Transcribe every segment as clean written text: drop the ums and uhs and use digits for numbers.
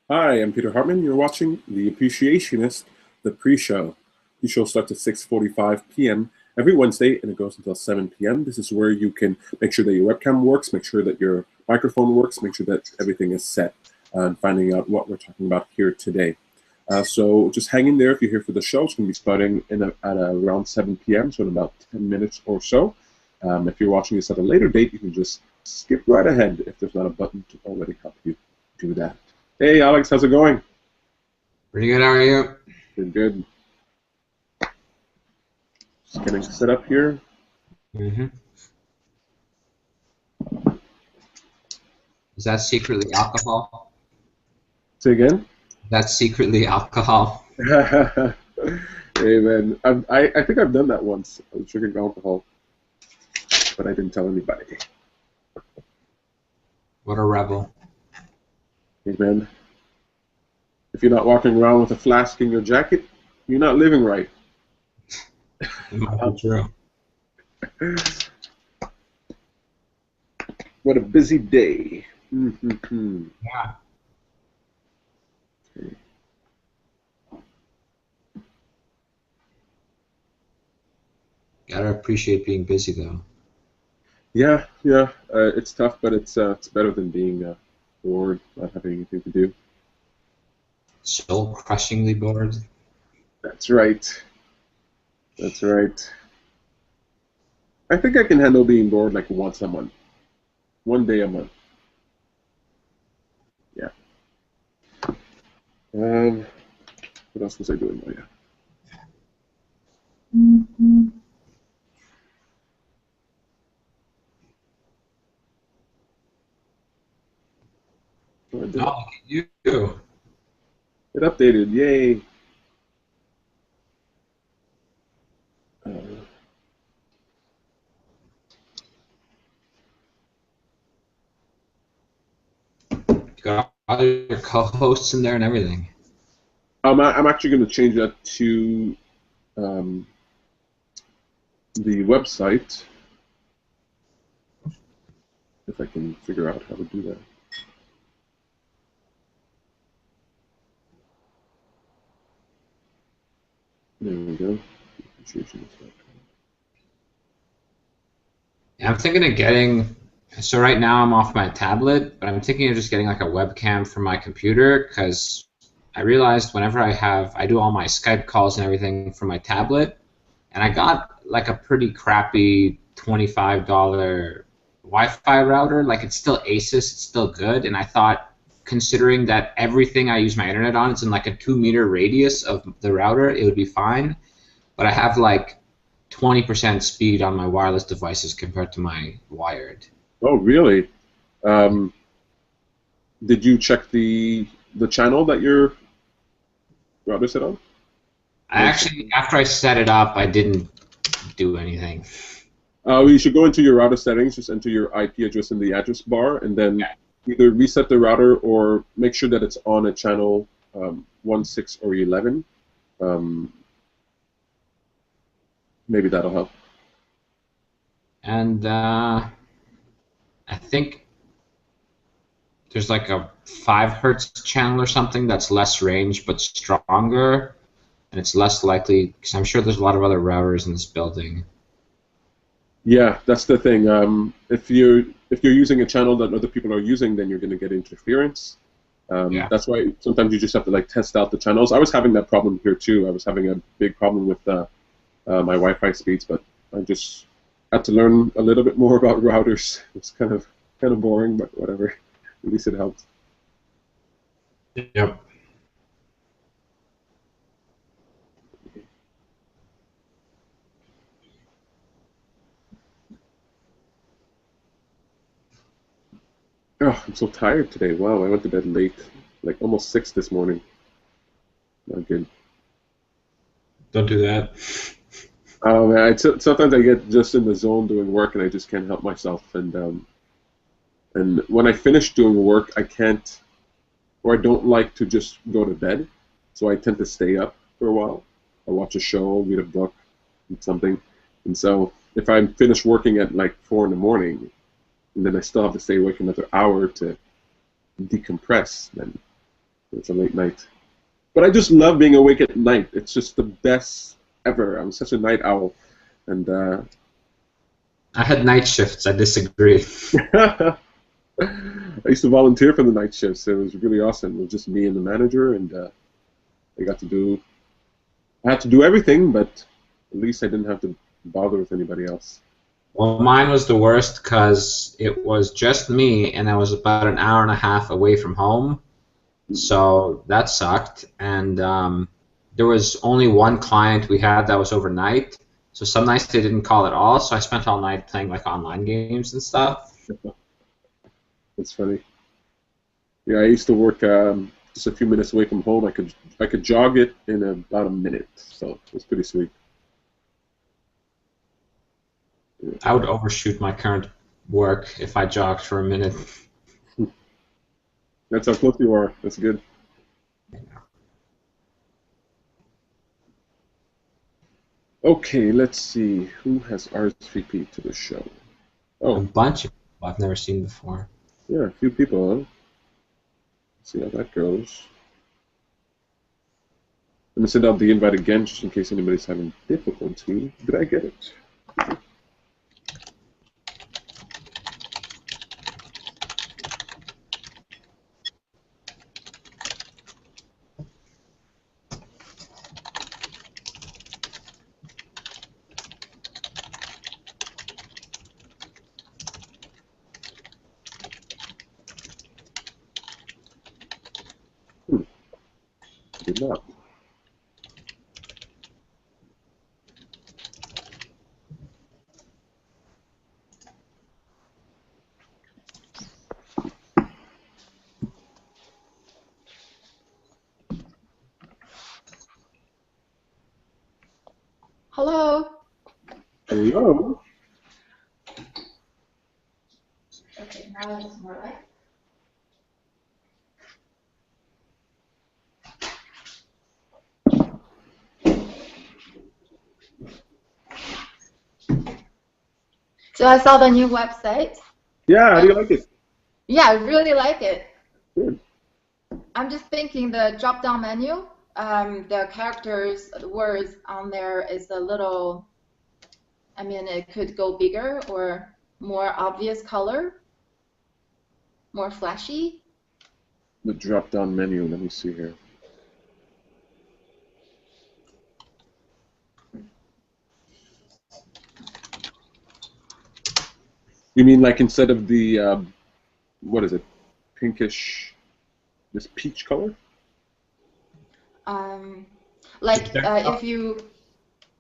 Hi, I'm Peter Hartman. You're watching The Appreciationist, the pre-show. The show starts at 6:45 p.m. every Wednesday, and it goes until 7 p.m. This is where you can make sure that your webcam works, make sure that your microphone works, make sure that everything is set, and finding out what we're talking about here today. So just hang in there if you're here for the show. It's going to be starting at around 7 p.m., so in about 10 minutes or so. If you're watching this at a later date, you can just skip right ahead if there's not a button to already help you do that. Hey, Alex, how's it going? Pretty good, how are you? Good, good. Just getting set up here. Is that secretly alcohol? Say again? That's secretly alcohol. Hey, man. I think I've done that once. I was drinking alcohol, but I didn't tell anybody. What a rebel. Hey, man. If you're not walking around with a flask in your jacket, you're not living right. It might be true. What a busy day. Mm-hmm. Yeah. Okay. Gotta appreciate being busy, though. Yeah. It's tough, but it's better than being bored, not having anything to do. Soul-crushingly bored. That's right. That's right. I think I can handle being bored like once a month. One day a month. Yeah. What else was I doing? Oh, yeah. Oh, I did Oh, it. look at you. It updated. Yay. Uh, You got all your co-hosts in there and everything. I'm actually going to change that to um, the website, if I can figure out how to do that. There we go. Appreciationist.com. Yeah, I'm thinking of getting... So right now I'm off my tablet, but I'm thinking of just getting like a webcam for my computer, because I realized whenever I do all my Skype calls and everything from my tablet, and I got like a pretty crappy $25 Wi-Fi router. Like, it's still Asus, it's still good, and I thought, considering that everything I use my internet on is in like a 2-meter radius of the router, it would be fine. But I have like 20% speed on my wireless devices compared to my wired. Oh, really? Um, did you check the channel that your router set on? I actually, after I set it up, I didn't do anything. You should go into your router settings, just enter your IP address in the address bar, and then either reset the router or make sure that it's on a channel 1, 6, or 11. Maybe that'll help. And I think there's like a 5 hertz channel or something that's less range but stronger, and it's less likely, because I'm sure there's a lot of other routers in this building. Yeah, that's the thing. If you're using a channel that other people are using, then you're going to get interference. Yeah. That's why sometimes you just have to like test out the channels. I was having that problem here too. I was having a big problem with my Wi-Fi speeds, but I just had to learn a little bit more about routers. It's kind of boring, but whatever. At least it helps. Yep. Oh, I'm so tired today. Wow, I went to bed late, like almost 6 this morning. Not good. Don't do that. Oh man, sometimes I get just in the zone doing work and I just can't help myself. And when I finish doing work, I can't, or I don't like to just go to bed. So I tend to stay up for a while. I watch a show, read a book, eat something. And so if I'm finished working at like 4 in the morning, and then I still have to stay awake another hour to decompress, then It's a late night. But I just love being awake at night. It's just the best ever. I'm such a night owl. And I had night shifts. I disagree. I used to volunteer for the night shifts. It was really awesome. It was just me and the manager, and I had to do everything, but at least I didn't have to bother with anybody else. Well, mine was the worst because it was just me, and I was about an hour and a half away from home, so that sucked. And there was only one client we had that was overnight, so some nights they didn't call at all. So I spent all night playing like online games and stuff. That's funny. Yeah, I used to work just a few minutes away from home. I could jog it in about a minute, so it was pretty sweet. Yeah. I would overshoot my current work if I jogged for a minute. That's how close you are. That's good. Okay, let's see. Who has RSVP to the show? A bunch of people I've never seen before. Yeah, a few people, huh? Let's see how that goes. I'm going to send out the invite again just in case anybody's having difficulty. Did I get it? Did not. Hello. Hello. Okay, now it's more like. So I saw the new website. Yeah, how do you like it? Yeah, I really like it. Good. I'm just thinking the drop-down menu, the characters, the words on there is a little, I mean, it could go bigger or more obvious color, more flashy. The drop-down menu. Let me see here. You mean like instead of the, what is it, pinkish, this peach color? Like if you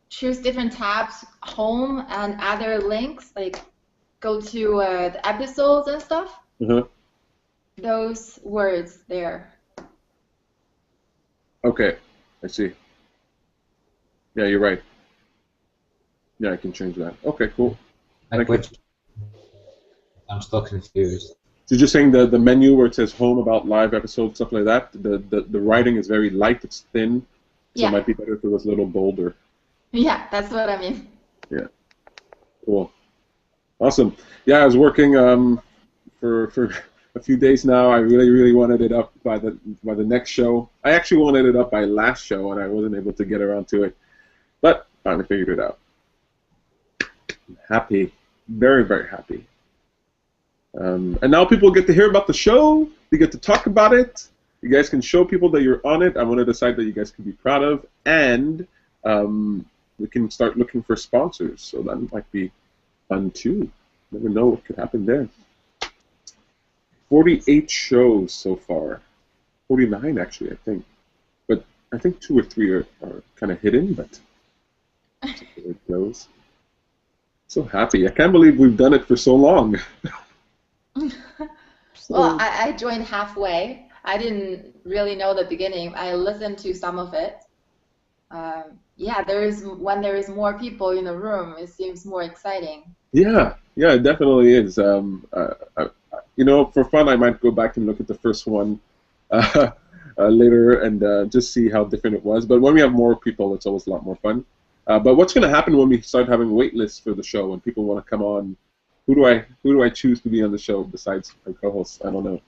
choose different tabs, home and other links, like go to the episodes and stuff, those words there. Okay, I see. Yeah, you're right. Yeah, I can change that. Okay, cool. Like which? I'm still confused. So you're just saying the menu where it says home, about live episodes, stuff like that, the writing is very light, it's thin, so Yeah. it might be better if it was a little bolder. Yeah, that's what I mean. Yeah. Cool. Awesome. Yeah, I was working for a few days now. I really wanted it up by the next show. I actually wanted it up by last show, and I wasn't able to get around to it, but finally figured it out. I'm happy, very happy. And now people get to hear about the show. You get to talk about it. You guys can show people that you're on it. I want to decide that you guys can be proud of, and we can start looking for sponsors. So that might be fun too. Never know what could happen there. 48 shows so far. 49 actually, I think. But I think 2 or 3 are kind of hidden, but that's the way it goes. So happy. I can't believe we've done it for so long. Well, I joined halfway. I didn't really know the beginning. I listened to some of it. Yeah, when there is more people in the room, it seems more exciting. Yeah, it definitely is. You know, for fun, I might go back and look at the first one later and just see how different it was. But when we have more people, it's always a lot more fun. But what's going to happen when we start having wait lists for the show and people want to come on? Who do I choose to be on the show besides my co-hosts? I don't know.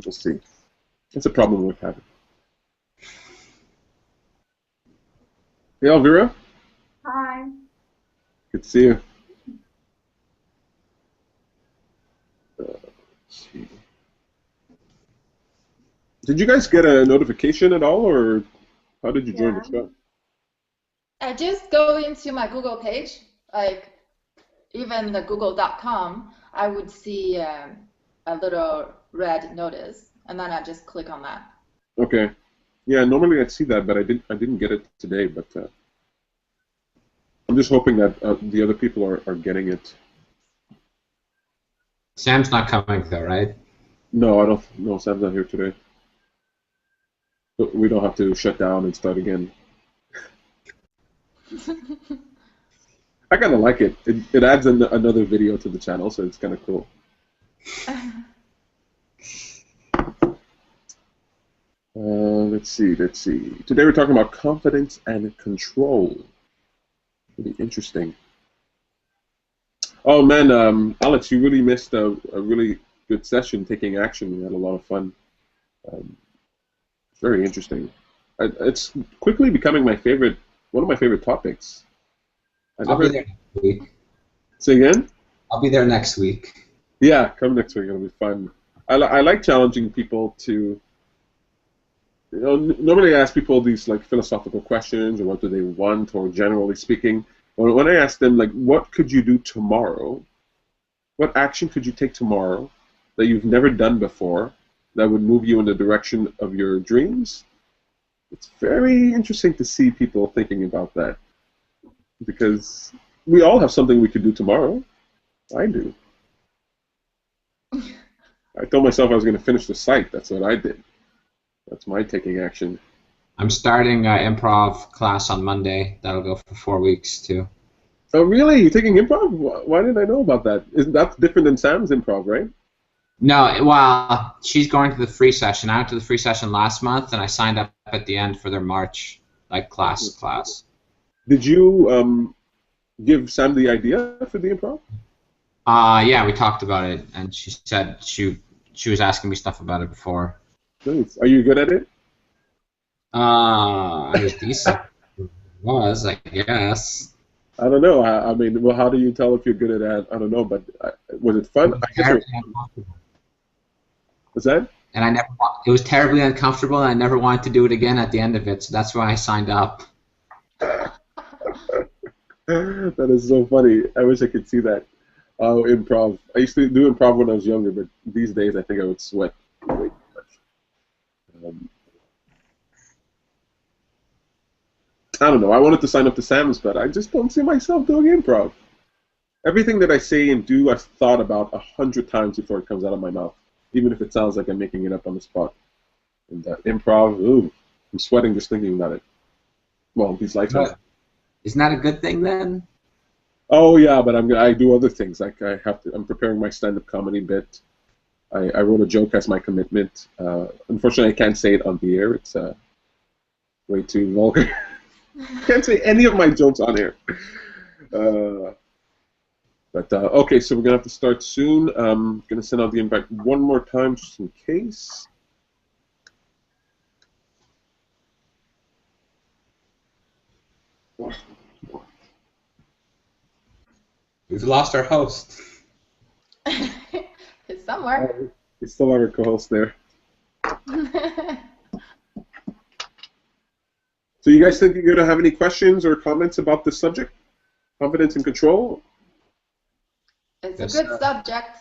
We'll see. That's a problem we're having. Hey, Elvira. Hi. Good to see you. Let's see. Did you guys get a notification at all, or how did you join the chat? I just go into my Google page, like even the google.com, I would see a little red notice, and then I just click on that. Okay. Yeah, normally I'd see that, but I didn't get it today. But I'm just hoping that the other people are getting it. Sam's not coming though, right? No, I don't. No, Sam's not here today. But we don't have to shut down and start again. I kind of like it. It adds another video to the channel, so it's kind of cool. Let's see. Today we're talking about confidence and control. Really interesting. Oh man, Alex, you really missed a really good session, taking action. We had a lot of fun. Very interesting. It's quickly becoming one of my favorite topics. I'll be there next week. Say again? I'll be there next week. Yeah, come next week. It'll be fun. I like challenging people to. Normally I ask people these like philosophical questions, or what do they want, or generally speaking. When I ask them like, what could you do tomorrow? What action could you take tomorrow that you've never done before that would move you in the direction of your dreams? It's very interesting to see people thinking about that, because we all have something we could do tomorrow. I do. I told myself I was going to finish the site. That's what I did. That's my taking action. I'm starting improv class on Monday. That'll go for 4 weeks too. Oh really? You're taking improv? Why didn't I know about that? That's different than Sam's improv, right? No, well, she's going to the free session. I went to the free session last month, and I signed up at the end for their March class. Did you give Sam the idea for the improv? Yeah, we talked about it, and she said she was asking me stuff about it before. Nice. Are you good at it? I was decent. I guess. I don't know. I mean, well, how do you tell if you're good at it? I don't know, but was it fun? Was that? And it was terribly uncomfortable, and I never wanted to do it again at the end of it, so that's why I signed up. That is so funny. I wish I could see that. Oh, improv. I used to do improv when I was younger, but these days I think I would sweat way too much. I don't know. I wanted to sign up to Sam's, but I just don't see myself doing improv. Everything that I say and do, I've thought about 100 times before it comes out of my mouth, even if it sounds like I'm making it up on the spot. And improv, ooh, I'm sweating just thinking about it. Well, these lights are. Isn't that a good thing then? Oh yeah, but I do other things. Like I'm preparing my stand-up comedy bit. I wrote a joke as my commitment. Unfortunately, I can't say it on the air. It's way too vulgar. Can't say any of my jokes on air. But okay, so we're gonna have to start soon. I'm gonna send out the invite one more time just in case. We've lost our host. It's somewhere. It's still our co-host there. So you guys think you're going to have any questions or comments about this subject? Confidence and control? It's a good subject.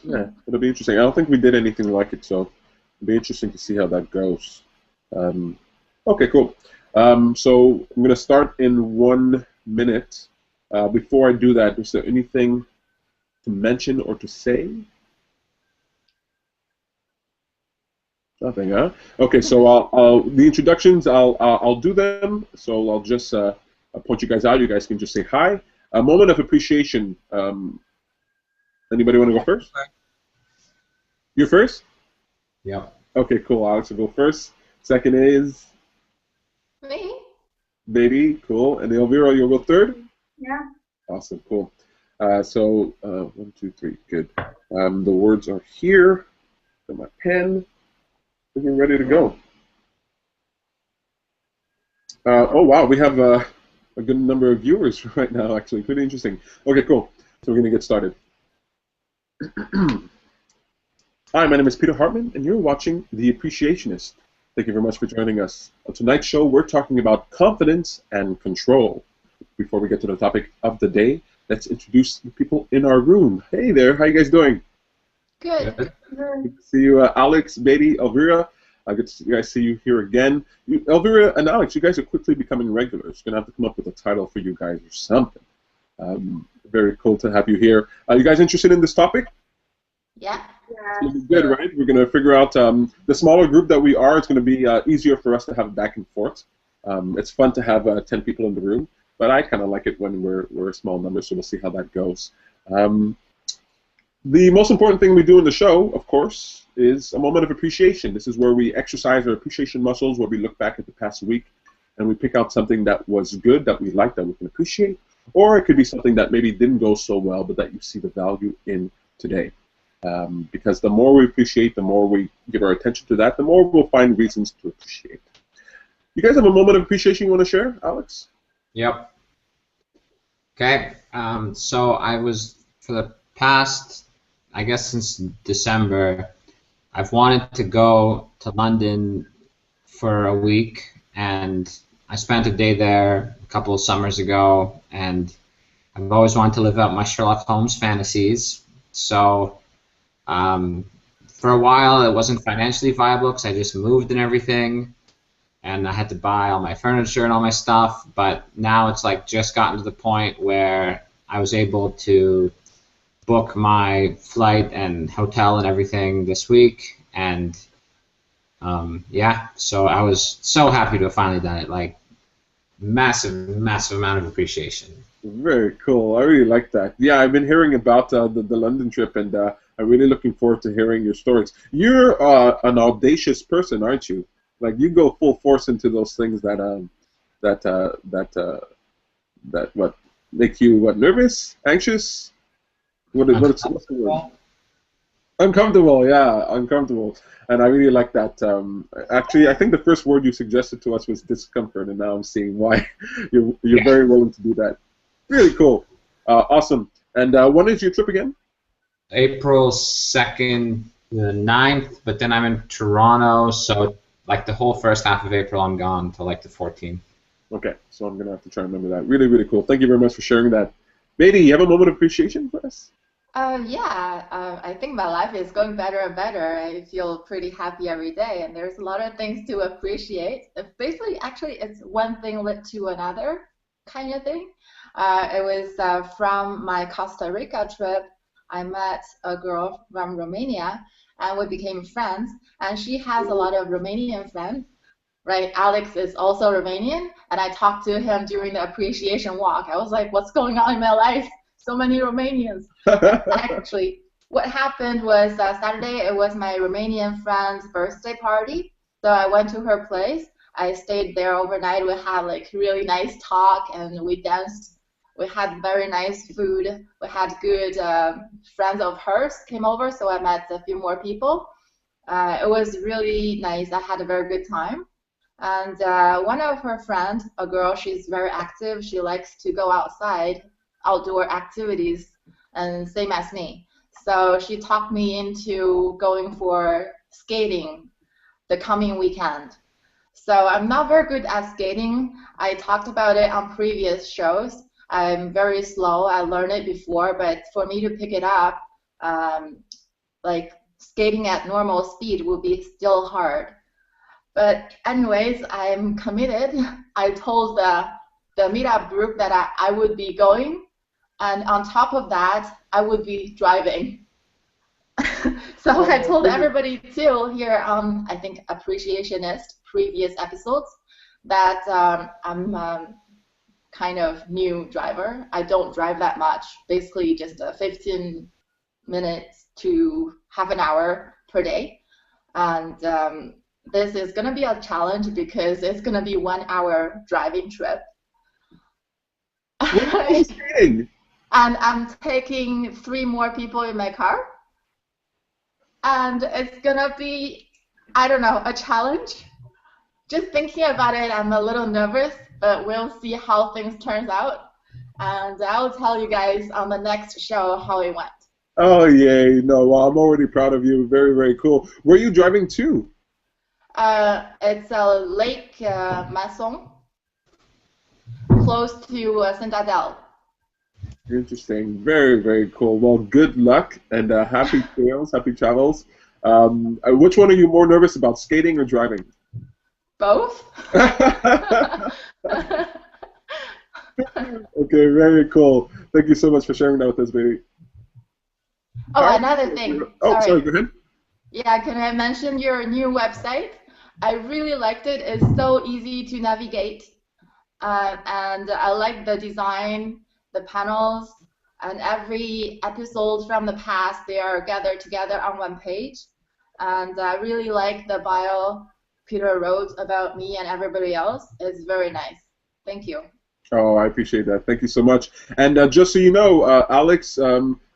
Yeah, it'll be interesting. I don't think we did anything like it, so it'll be interesting to see how that goes. Okay, cool. So I'm going to start in 1 minute. Before I do that, is there anything to mention or to say? Nothing, huh? Okay, so the introductions, I'll do them. So I'll just I'll point you guys out. You guys can just say hi. A moment of appreciation. Anybody want to go first? You first? Yep. Okay, cool. Alex will go first. Second is Me? Baby. Cool. And Elvira, you'll go third. Yeah. Awesome. Cool. So 1, 2, 3. Good. The words are here. Got my pen. I think we're ready to go. Oh, wow. We have a good number of viewers right now, actually. Pretty interesting. Okay, cool. So we're going to get started. Hi, my name is Peter Hartman, and you're watching The Appreciationist. Thank you very much for joining us. On tonight's show, we're talking about confidence and control. Before we get to the topic of the day, let's introduce the people in our room. Hey there, how you guys doing? Good. Good to see you, Alex, Beatty, Elvira. Good to guys see you here again. Elvira and Alex, you guys are quickly becoming regulars. Going to have to come up with a title for you guys or something. Very cool to have you here. You guys interested in this topic? Yeah. It's good, right? We're going to figure out the smaller group that we are. It's going to be easier for us to have back and forth. It's fun to have 10 people in the room, but I kind of like it when we're a small number, so we'll see how that goes. The most important thing we do in the show, of course, is a moment of appreciation. This is where we exercise our appreciation muscles, where we look back at the past week and we pick out something that was good, that we like, that we can appreciate, or it could be something that maybe didn't go so well, but that you see the value in today. Because the more we appreciate, the more we give our attention to that, the more we'll find reasons to appreciate. You guys have a moment of appreciation you want to share, Alex? Yep. Okay. So I was, for the past, I guess since December, I've wanted to go to London for a week, and I spent a day there a couple of summers ago, and I've always wanted to live out my Sherlock Holmes fantasies. So for a while, it wasn't financially viable because I just moved and everything, and I had to buy all my furniture and all my stuff. But now it's like just gotten to the point where I was able to book my flight and hotel and everything this week, and yeah, so I was so happy to have finally done it. Like, massive amount of appreciation. Very cool. I really like that. Yeah, I've been hearing about the London trip, and I'm really looking forward to hearing your stories. You're an audacious person, aren't you? Like, you go full force into those things that what make you nervous, anxious. What's the word? Uncomfortable. Yeah, uncomfortable. And I really like that. Actually, I think the first word you suggested to us was discomfort, and now I'm seeing why you're very willing to do that. Really cool. Awesome. And when is your trip again? April 2nd to the 9th, but then I'm in Toronto, so like the whole first half of April I'm gone till like the 14th. Okay, so I'm going to have to try and remember that. Really, really cool. Thank you very much for sharing that. Beatty, you have a moment of appreciation for us? I think my life is going better and better. I feel pretty happy every day, and there's a lot of things to appreciate. Basically, actually, it's one thing led to another kind of thing. It was from my Costa Rica trip. I met a girl from Romania, and we became friends. And she has a lot of Romanian friends, right? Alex is also Romanian, and I talked to him during the appreciation walk. I was like, what's going on in my life? So many Romanians. Actually, what happened was Saturday, it was my Romanian friend's birthday party. So I went to her place. I stayed there overnight. We had like really nice talk, and we danced. We had very nice food. We had good friends of hers came over, so I met a few more people. It was really nice. I had a very good time. And one of her friends, a girl, she's very active. She likes to go outside, outdoor activities, and same as me. So she talked me into going for skating the coming weekend. So I'm not very good at skating. I talked about it on previous shows. I'm very slow. I learned it before, but for me to pick it up, like skating at normal speed will be still hard. But anyways, I'm committed. I told the meetup group that I would be going, and on top of that, I would be driving. So I told everybody too here on, I think, Appreciationist previous episodes that I'm kind of new driver. I don't drive that much, basically just 15 minutes to half an hour per day. And this is going to be a challenge because it's going to be 1 hour driving trip. And I'm taking 3 more people in my car. and it's gonna be, I don't know, a challenge. Just thinking about it, I'm a little nervous, but we'll see how things turns out. And I'll tell you guys on the next show how it went. Oh, yay. No, well, I'm already proud of you. Very, very cool. Where are you driving to? It's a Lake Masson, close to Saint-Adèle. Interesting. Very, very cool. Well, good luck and happy trails, happy travels. Which one are you more nervous about, skating or driving? Both? Okay, very cool. Thank you so much for sharing that with us, baby. Oh, another thing. Oh, sorry, go ahead. Yeah, can I mention your new website? I really liked it. It's so easy to navigate. And I like the design, the panels, and every episode from the past, they are gathered together on one page. And I really like the bio Peter wrote about me and everybody else. It's very nice. Thank you. Oh, I appreciate that. Thank you so much. And just so you know, Alex,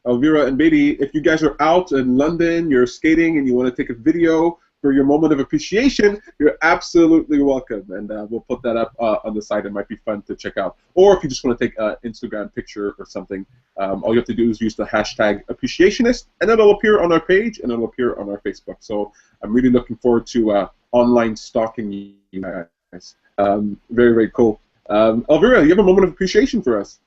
Elvira, and Beatty, if you guys are out in London, you're skating, and you want to take a video for your moment of appreciation, you're absolutely welcome. And we'll put that up on the site. It might be fun to check out. Or if you just want to take an Instagram picture or something, all you have to do is use the hashtag Appreciationist, and it'll appear on our page, and it'll appear on our Facebook. So I'm really looking forward to online stalking you guys. Very, very cool. Elvira, you have a moment of appreciation for us.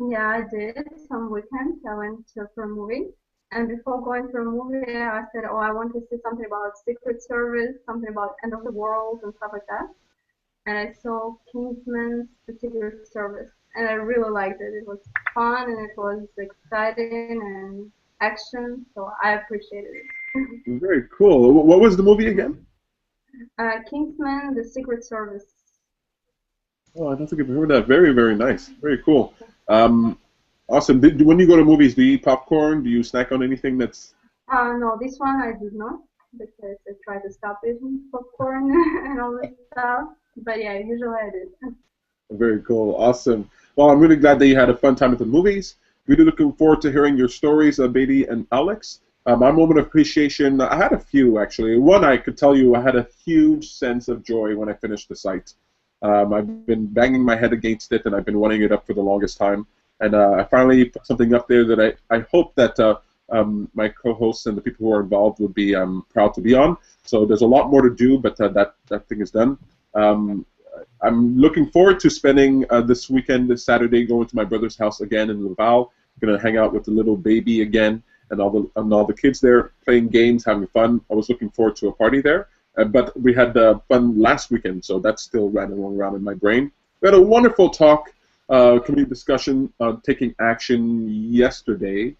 Yeah, I did. Some weekends I went for a movie, and before going for a movie, I said, "Oh, I want to see something about Secret Service, something about End of the World, and stuff like that." And I saw Kingsman's The Secret Service, and I really liked it. It was fun, and it was exciting and action, so I appreciated it. Very cool. What was the movie again? Kingsman: The Secret Service. Oh, I don't think I've heard that. Very, very nice. Very cool. Awesome. When you go to movies, do you eat popcorn? Do you snack on anything that's... No, this one I did not, because I try to stop eating popcorn and all this stuff. But yeah, usually I did. Very cool. Awesome. Well, I'm really glad that you had a fun time at the movies. Really looking forward to hearing your stories, Beatty and Alex. My moment of appreciation, I had a few, actually. One, I could tell you I had a huge sense of joy when I finished the site. I've been banging my head against it, and I've been wanting it up for the longest time. And I finally put something up there that I hope that my co-hosts and the people who are involved would be proud to be on. So there's a lot more to do, but that thing is done. I'm looking forward to spending this weekend, this Saturday, going to my brother's house again in Laval. I'm going to hang out with the little baby again, and all the kids there playing games, having fun. I was looking forward to a party there. But we had fun last weekend, so that's still rattling around in my brain. We had a wonderful talk, community discussion on taking action yesterday.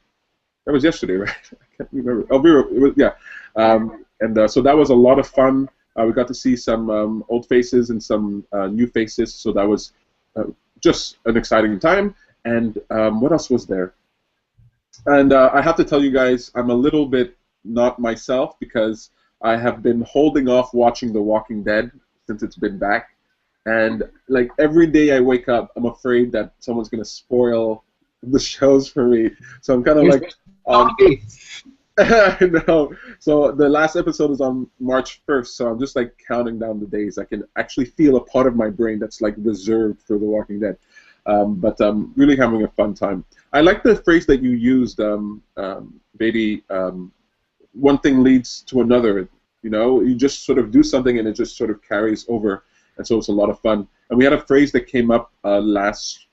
That was yesterday, right? I can't remember. Elvira, yeah. So that was a lot of fun. We got to see some old faces and some new faces, so that was just an exciting time. And what else was there? And I have to tell you guys, I'm a little bit not myself because I have been holding off watching The Walking Dead since it's been back. And like every day I wake up, I'm afraid that someone's going to spoil the shows for me. So I'm kind of like... I know. So the last episode is on March 1st, so I'm just like counting down the days. I can actually feel a part of my brain that's like reserved for The Walking Dead. But I'm really having a fun time. I like the phrase that you used, Beatty, one thing leads to another. You know, you just sort of do something and it just sort of carries over, and so it's a lot of fun. And we had a phrase that came up last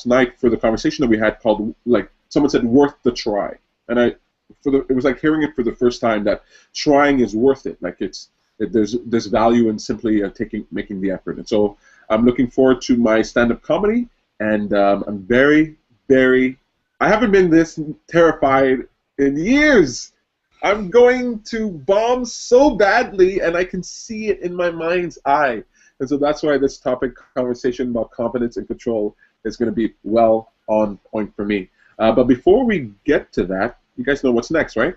night for the conversation that we had called, like, someone said, "worth the try," and it was like hearing it for the first time that trying is worth it. Like there's value in simply making the effort. And so I'm looking forward to my stand-up comedy, and I'm very, very. I haven't been this terrified in years. I'm going to bomb so badly, and I can see it in my mind's eye. And so that's why this topic, conversation about confidence and control, is going to be well on point for me. But before we get to that, you guys know what's next, right?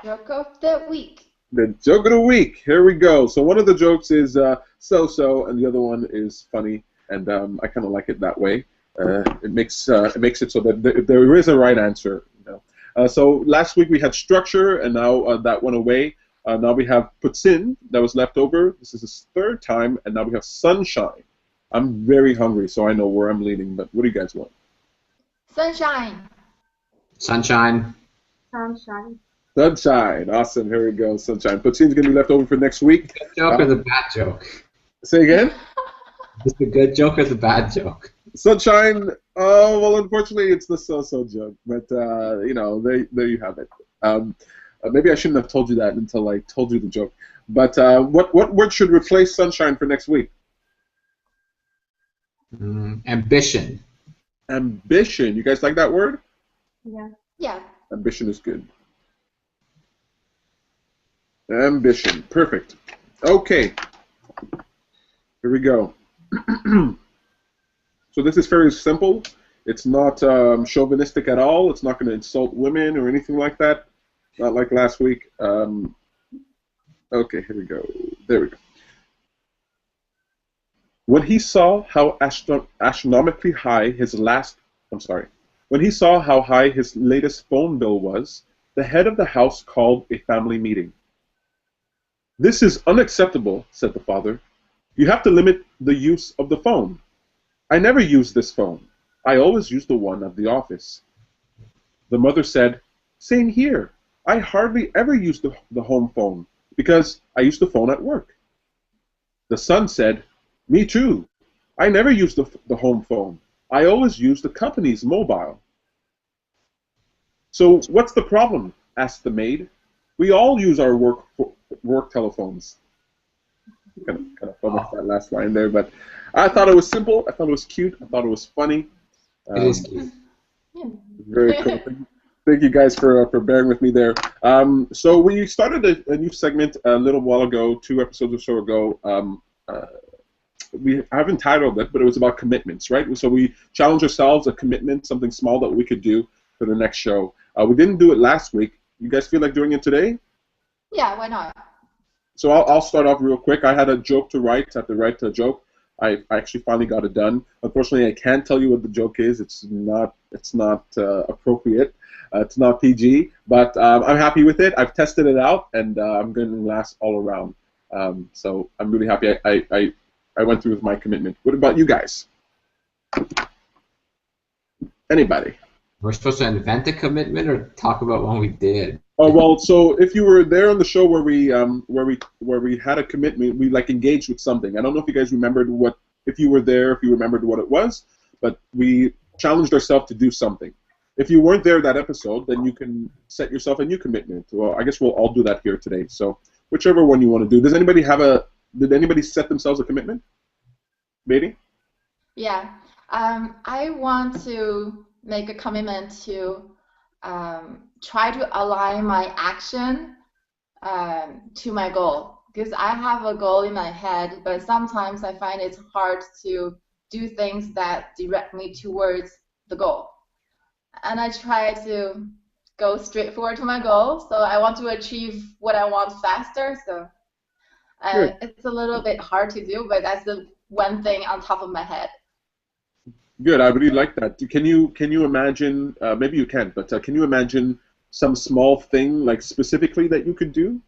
Joke of the week. The joke of the week. Here we go. So one of the jokes is so-so, and the other one is funny, and I kind of like it that way. It makes it so that there is a right answer. You know. So last week we had structure, and now that went away. Now we have Putsin that was left over. This is his third time, and now we have sunshine. I'm very hungry, so I know where I'm leaning, but what do you guys want? Sunshine. Sunshine. Sunshine. Sunshine. Awesome. Here we go. Sunshine. Putsin's going to be left over for next week. Good joke or the bad joke? Say again? Is the good joke or the bad joke? Sunshine, well, unfortunately, it's the so-so joke, but, you know, there you have it. Maybe I shouldn't have told you that until I told you the joke. But what word should replace sunshine for next week? Ambition. Ambition. You guys like that word? Yeah. Yeah. Ambition is good. Ambition. Perfect. Okay. Here we go. So this is very simple. It's not chauvinistic at all. It's not going to insult women or anything like that. Not like last week. Okay, here we go. There we go. When he saw how astronomically high his latest phone bill was, the head of the house called a family meeting. "This is unacceptable," said the father. "You have to limit the use of the phone. I never use this phone. I always use the one at the office." The mother said, "Same here. I hardly ever use the home phone because I use the phone at work." The son said, "Me too. I never use the home phone. I always use the company's mobile." "So what's the problem?" asked the maid. "We all use our work telephones." Kind of fun with that last line there, but I thought it was simple. I thought it was cute. I thought it was funny. It is cute. Very cool. Thank you guys for bearing with me there. So we started a new segment a little while ago, 2 episodes or so ago. I haven't titled it, but it was about commitments, right? So we challenged ourselves a commitment, something small that we could do for the next show. We didn't do it last week. You guys feel like doing it today? Yeah, why not? So I'll start off real quick. I had a joke to write. I had to write a joke. I actually finally got it done. Unfortunately, I can't tell you what the joke is. It's not appropriate. It's not PG, but I'm happy with it. I've tested it out, and I'm going to last all around. So I'm really happy I went through with my commitment. What about you guys? Anybody? We're supposed to invent a commitment or talk about one we did? Oh well, so if you were there on the show where we had a commitment, we like engaged with something. I don't know if you guys remembered if you were there, if you remembered what it was, but we challenged ourselves to do something. If you weren't there that episode, then you can set yourself a new commitment. Well, I guess we'll all do that here today. So whichever one you want to do. Did anybody set themselves a commitment? Beatty? Yeah. I want to make a commitment to try to align my action to my goal. Because I have a goal in my head, but sometimes I find it's hard to do things that direct me towards the goal. And I try to go straight forward to my goal. So I want to achieve what I want faster. So it's a little bit hard to do, but that's the one thing on top of my head. Good. I really like that. Can you imagine? Maybe you can't, but can you imagine some small thing, like specifically, that you could do?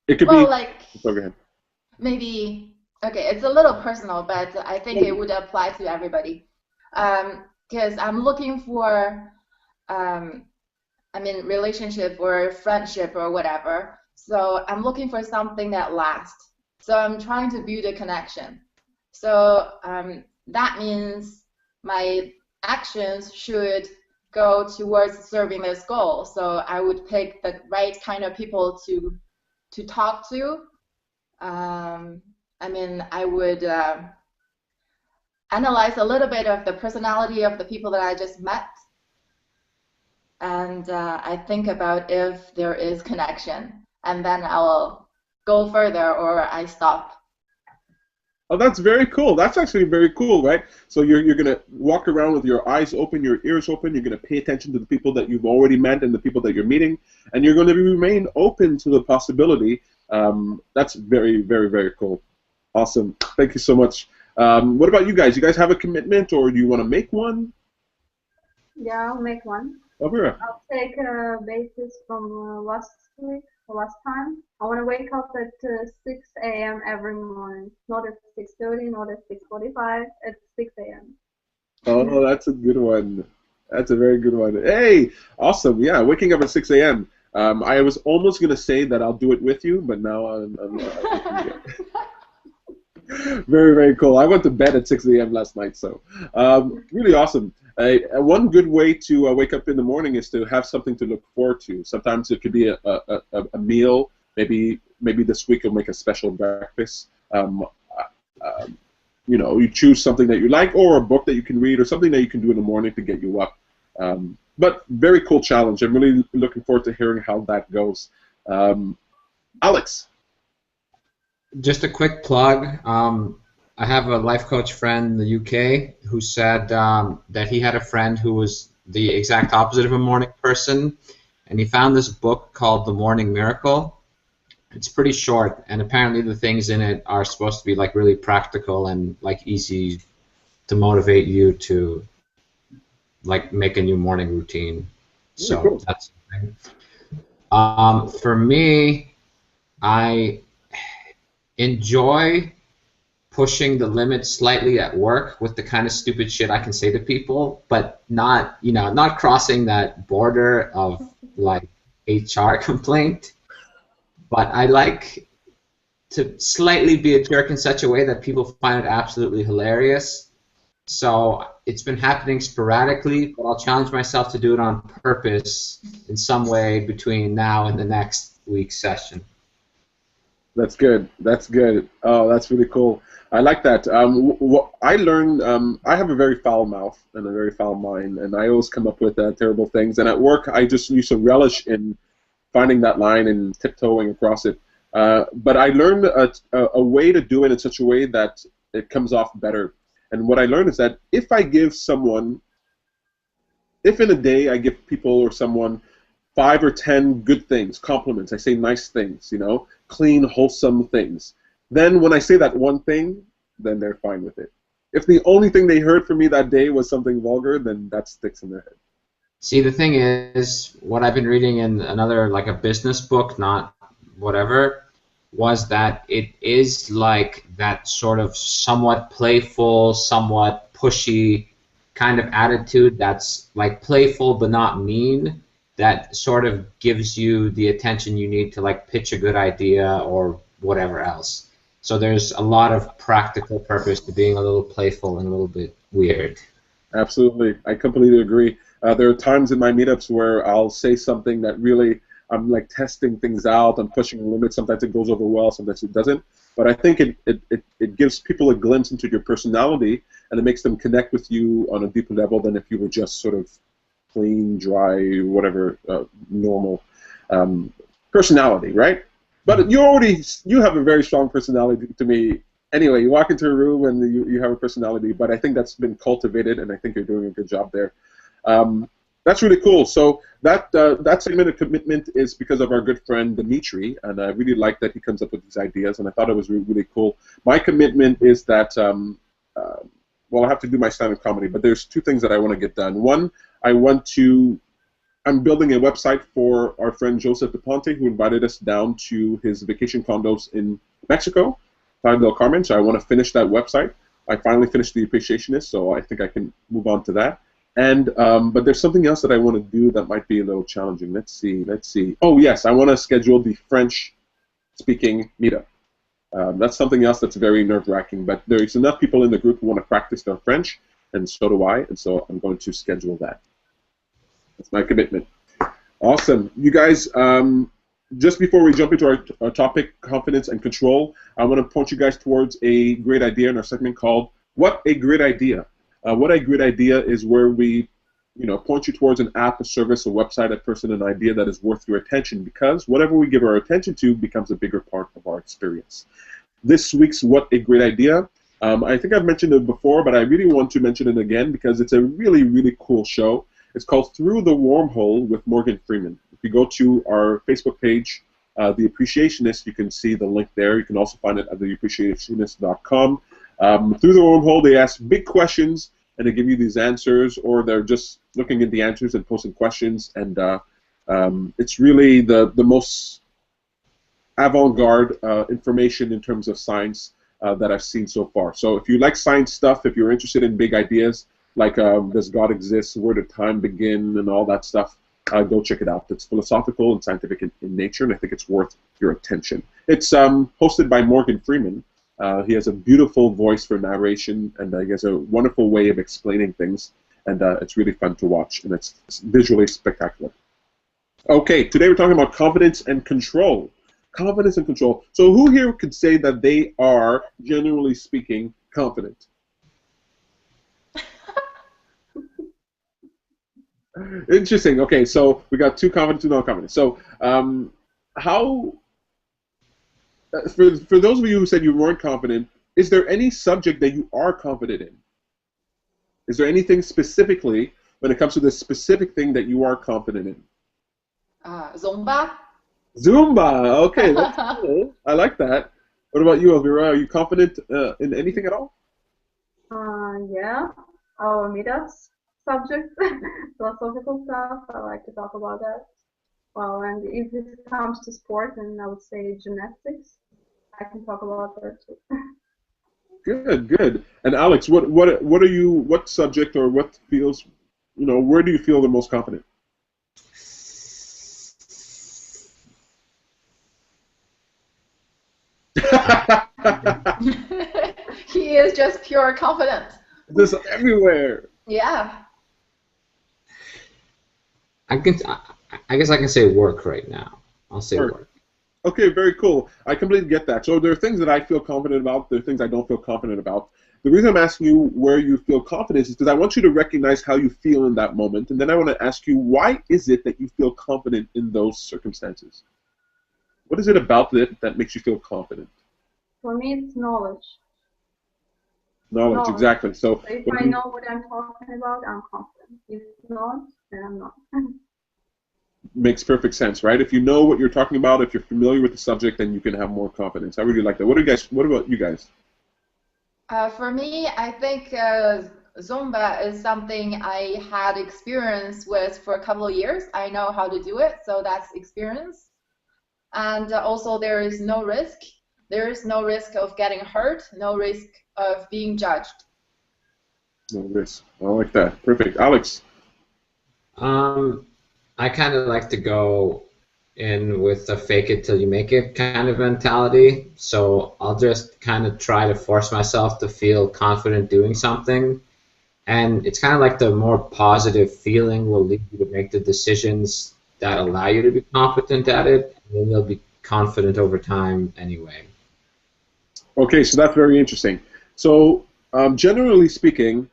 It could be. Like. Oh, go ahead. Maybe. Okay, it's a little personal, but I think it would apply to everybody. Because I'm looking for, relationship or friendship or whatever. So I'm looking for something that lasts. So I'm trying to build a connection. So that means my actions should go towards serving this goal. So I would pick the right kind of people to talk to. I would analyze a little bit of the personality of the people that I just met. And I think about if there is connection. And then I'll go further or I stop. Oh, that's very cool. That's actually very cool, right? So you're going to walk around with your eyes open, your ears open. You're going to pay attention to the people that you've already met and the people that you're meeting. And you're going to remain open to the possibility. That's very, very, very cool. Awesome. Thank you so much. What about you guys? You guys have a commitment or do you want to make one? Yeah, I'll make one. Elvira. I'll take a basis from last week or last time. I want to wake up at 6 a.m. every morning. Not at 6:30, not at 6:45, at 6 a.m. Oh, that's a good one. That's a very good one. Hey, awesome. Yeah, waking up at 6 a.m. I was almost going to say that I'll do it with you, but now I'm very, very cool. I went to bed at 6 a.m. last night, so really awesome. One good way to wake up in the morning is to have something to look forward to. Sometimes it could be a meal. Maybe this week you'll make a special breakfast. You choose something that you like, or a book that you can read, or something that you can do in the morning to get you up. But very cool challenge. I'm really looking forward to hearing how that goes. Alex. Just a quick plug. I have a life coach friend in the UK who said that he had a friend who was the exact opposite of a morning person, and he found this book called The Morning Miracle. It's pretty short, and apparently the things in it are supposed to be like really practical and like easy to motivate you to like make a new morning routine. So cool. that's the thing. For me, I enjoy pushing the limits slightly at work with the kind of stupid shit I can say to people, but not crossing that border of like HR complaint. But I like to slightly be a jerk in such a way that people find it absolutely hilarious. So it's been happening sporadically, but I'll challenge myself to do it on purpose in some way between now and the next week's session. That's good. That's good. Oh, that's really cool. I like that. What I learned, I have a very foul mouth and a very foul mind, and I always come up with terrible things. And at work, I just used to relish in finding that line and tiptoeing across it. But I learned a way to do it in such a way that it comes off better. And what I learned is that if in a day I give people or someone 5 or 10 good things, compliments, I say nice things, clean, wholesome things, then when I say that one thing, then they're fine with it. If the only thing they heard from me that day was something vulgar, then that sticks in their head. See, the thing is, what I've been reading in another, like a business book, not whatever, was that it is like that sort of somewhat playful, somewhat pushy kind of attitude that's like playful but not mean, that sort of gives you the attention you need to like pitch a good idea or whatever else. So there's a lot of practical purpose to being a little playful and a little bit weird. Absolutely. I completely agree. There are times in my meetups where I'll say something that really, I'm like testing things out, I'm pushing the limits. Sometimes it goes over well, sometimes it doesn't. But I think it gives people a glimpse into your personality, and it makes them connect with you on a deeper level than if you were just sort of clean, dry, whatever, normal personality, right? But you have a very strong personality to me. Anyway, you walk into a room and you have a personality, but I think that's been cultivated, and I think you're doing a good job there. That's really cool. So that segment of commitment is because of our good friend Dimitri, and I really like that he comes up with these ideas, and I thought it was really, really cool. My commitment is that, well, I have to do my stand-up comedy, but there's 2 things that I want to get done. One, I'm building a website for our friend Joseph DePonte, who invited us down to his vacation condos in Mexico, Playa del Carmen. So I want to finish that website. I finally finished the Appreciationist, so I think I can move on to that. And but there's something else that I want to do that might be a little challenging. Let's see. Oh yes, I want to schedule the French-speaking meetup. That's something else that's very nerve-wracking, but there's enough people in the group who want to practice their French, and so do I, and so I'm going to schedule that. That's my commitment. Awesome. You guys, just before we jump into our topic, confidence and control, I want to point you guys towards a great idea in our segment called What a Great Idea. What a Great Idea is where we point you towards an app, a service, a website, a person, an idea that is worth your attention, because whatever we give our attention to becomes a bigger part of our experience. This week's What a Great Idea, I think I've mentioned it before, but I really want to mention it again because it's a really, really cool show. It's called Through the Wormhole with Morgan Freeman. If you go to our Facebook page, The Appreciationist, you can see the link there. You can also find it at theappreciationist.com. Through the Wormhole, they ask big questions, and they give you these answers, or they're just, looking at the answers and posting questions, and it's really the most avant-garde information in terms of science that I've seen so far. So if you like science stuff, if you're interested in big ideas like does God exist, where did time begin, and all that stuff, go check it out. It's philosophical and scientific in nature, and I think it's worth your attention. It's hosted by Morgan Freeman. He has a beautiful voice for narration, and he has a wonderful way of explaining things, and it's really fun to watch, and it's visually spectacular. Okay, today we're talking about confidence and control. Confidence and control. So who here could say that they are, generally speaking, confident? Interesting. Okay, so we got two confident, two non-confident. So how, for those of you who said you weren't confident, is there any subject that you are confident in? Is there anything specifically, when it comes to this specific thing, that you are confident in? Zumba. Zumba. Okay, that's cool. I like that. What about you, Elvira? Are you confident in anything at all? Yeah. Our meetups subject, philosophical stuff. I like to talk about that. Well, and if it comes to sport, then I would say gymnastics. I can talk about that too. Good, good. And Alex, what are you? What subject or what feels? You know, where do you feel the most confident? He is just pure confidence. This everywhere. Yeah. I guess I can say work right now. I'll say work. Okay, very cool. I completely get that. So there are things that I feel confident about. There are things I don't feel confident about. The reason I'm asking you where you feel confidence is because I want you to recognize how you feel in that moment, and then I want to ask you, why is it that you feel confident in those circumstances? What is it about it that makes you feel confident? For me, it's knowledge. Knowledge, exactly. So if I know what I'm talking about, I'm confident. If not, then I'm not. Makes perfect sense, right? If you know what you're talking about, if you're familiar with the subject, then you can have more confidence. I really like that. What about you guys? For me, I think Zumba is something I had experience with for a couple of years. I know how to do it, so that's experience. And also, there is no risk. There is no risk of getting hurt, no risk of being judged. No risk. I like that. Perfect. Alex? I kind of like to go in with a fake it till you make it kind of mentality. So I'll just kind of try to force myself to feel confident doing something. And it's kind of like the more positive feeling will lead you to make the decisions that allow you to be confident at it. And then you'll be confident over time anyway. Okay, so that's very interesting. So generally speaking,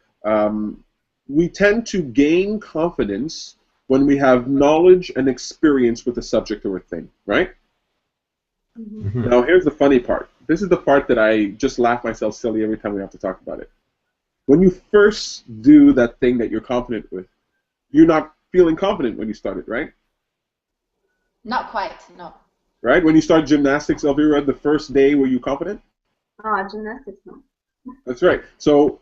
we tend to gain confidence when we have knowledge and experience with a subject or a thing, right? Mm-hmm. Now, here's the funny part. This is the part that I just laugh myself silly every time we have to talk about it. When you first do that thing that you're confident with, you're not feeling confident when you start it, right? Not quite, no. Right? When you start gymnastics, Elvira, the first day, were you confident? Gymnastics, no. That's right. So,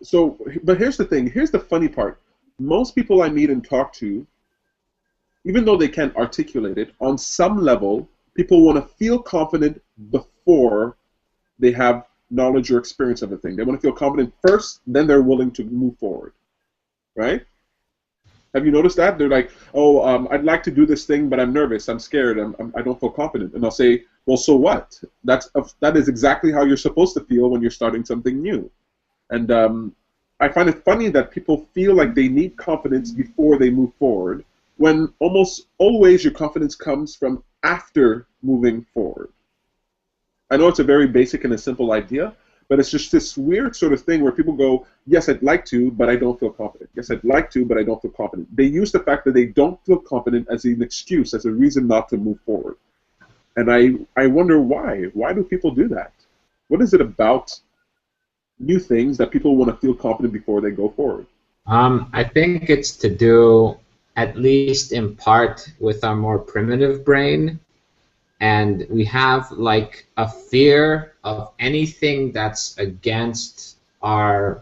but here's the thing. Here's the funny part. Most people I meet and talk to, even though they can't articulate it, on some level, people want to feel confident before they have knowledge or experience of a thing. They want to feel confident first, then they're willing to move forward. Right? Have you noticed that? They're like, oh, I'd like to do this thing, but I'm nervous, I'm scared, I don't feel confident. And I'll say, well, so what? That is exactly how you're supposed to feel when you're starting something new. And I find it funny that people feel like they need confidence before they move forward, when almost always your confidence comes from after moving forward. I know it's a very basic and a simple idea, but it's just this weird sort of thing where people go, yes, I'd like to, but I don't feel confident. Yes, I'd like to, but I don't feel confident. They use the fact that they don't feel confident as an excuse, as a reason not to move forward. And I wonder why. Why do people do that? What is it about new things that people want to feel confident before they go forward? I think it's to do, at least in part, with our more primitive brain. And we have like a fear of anything that's against our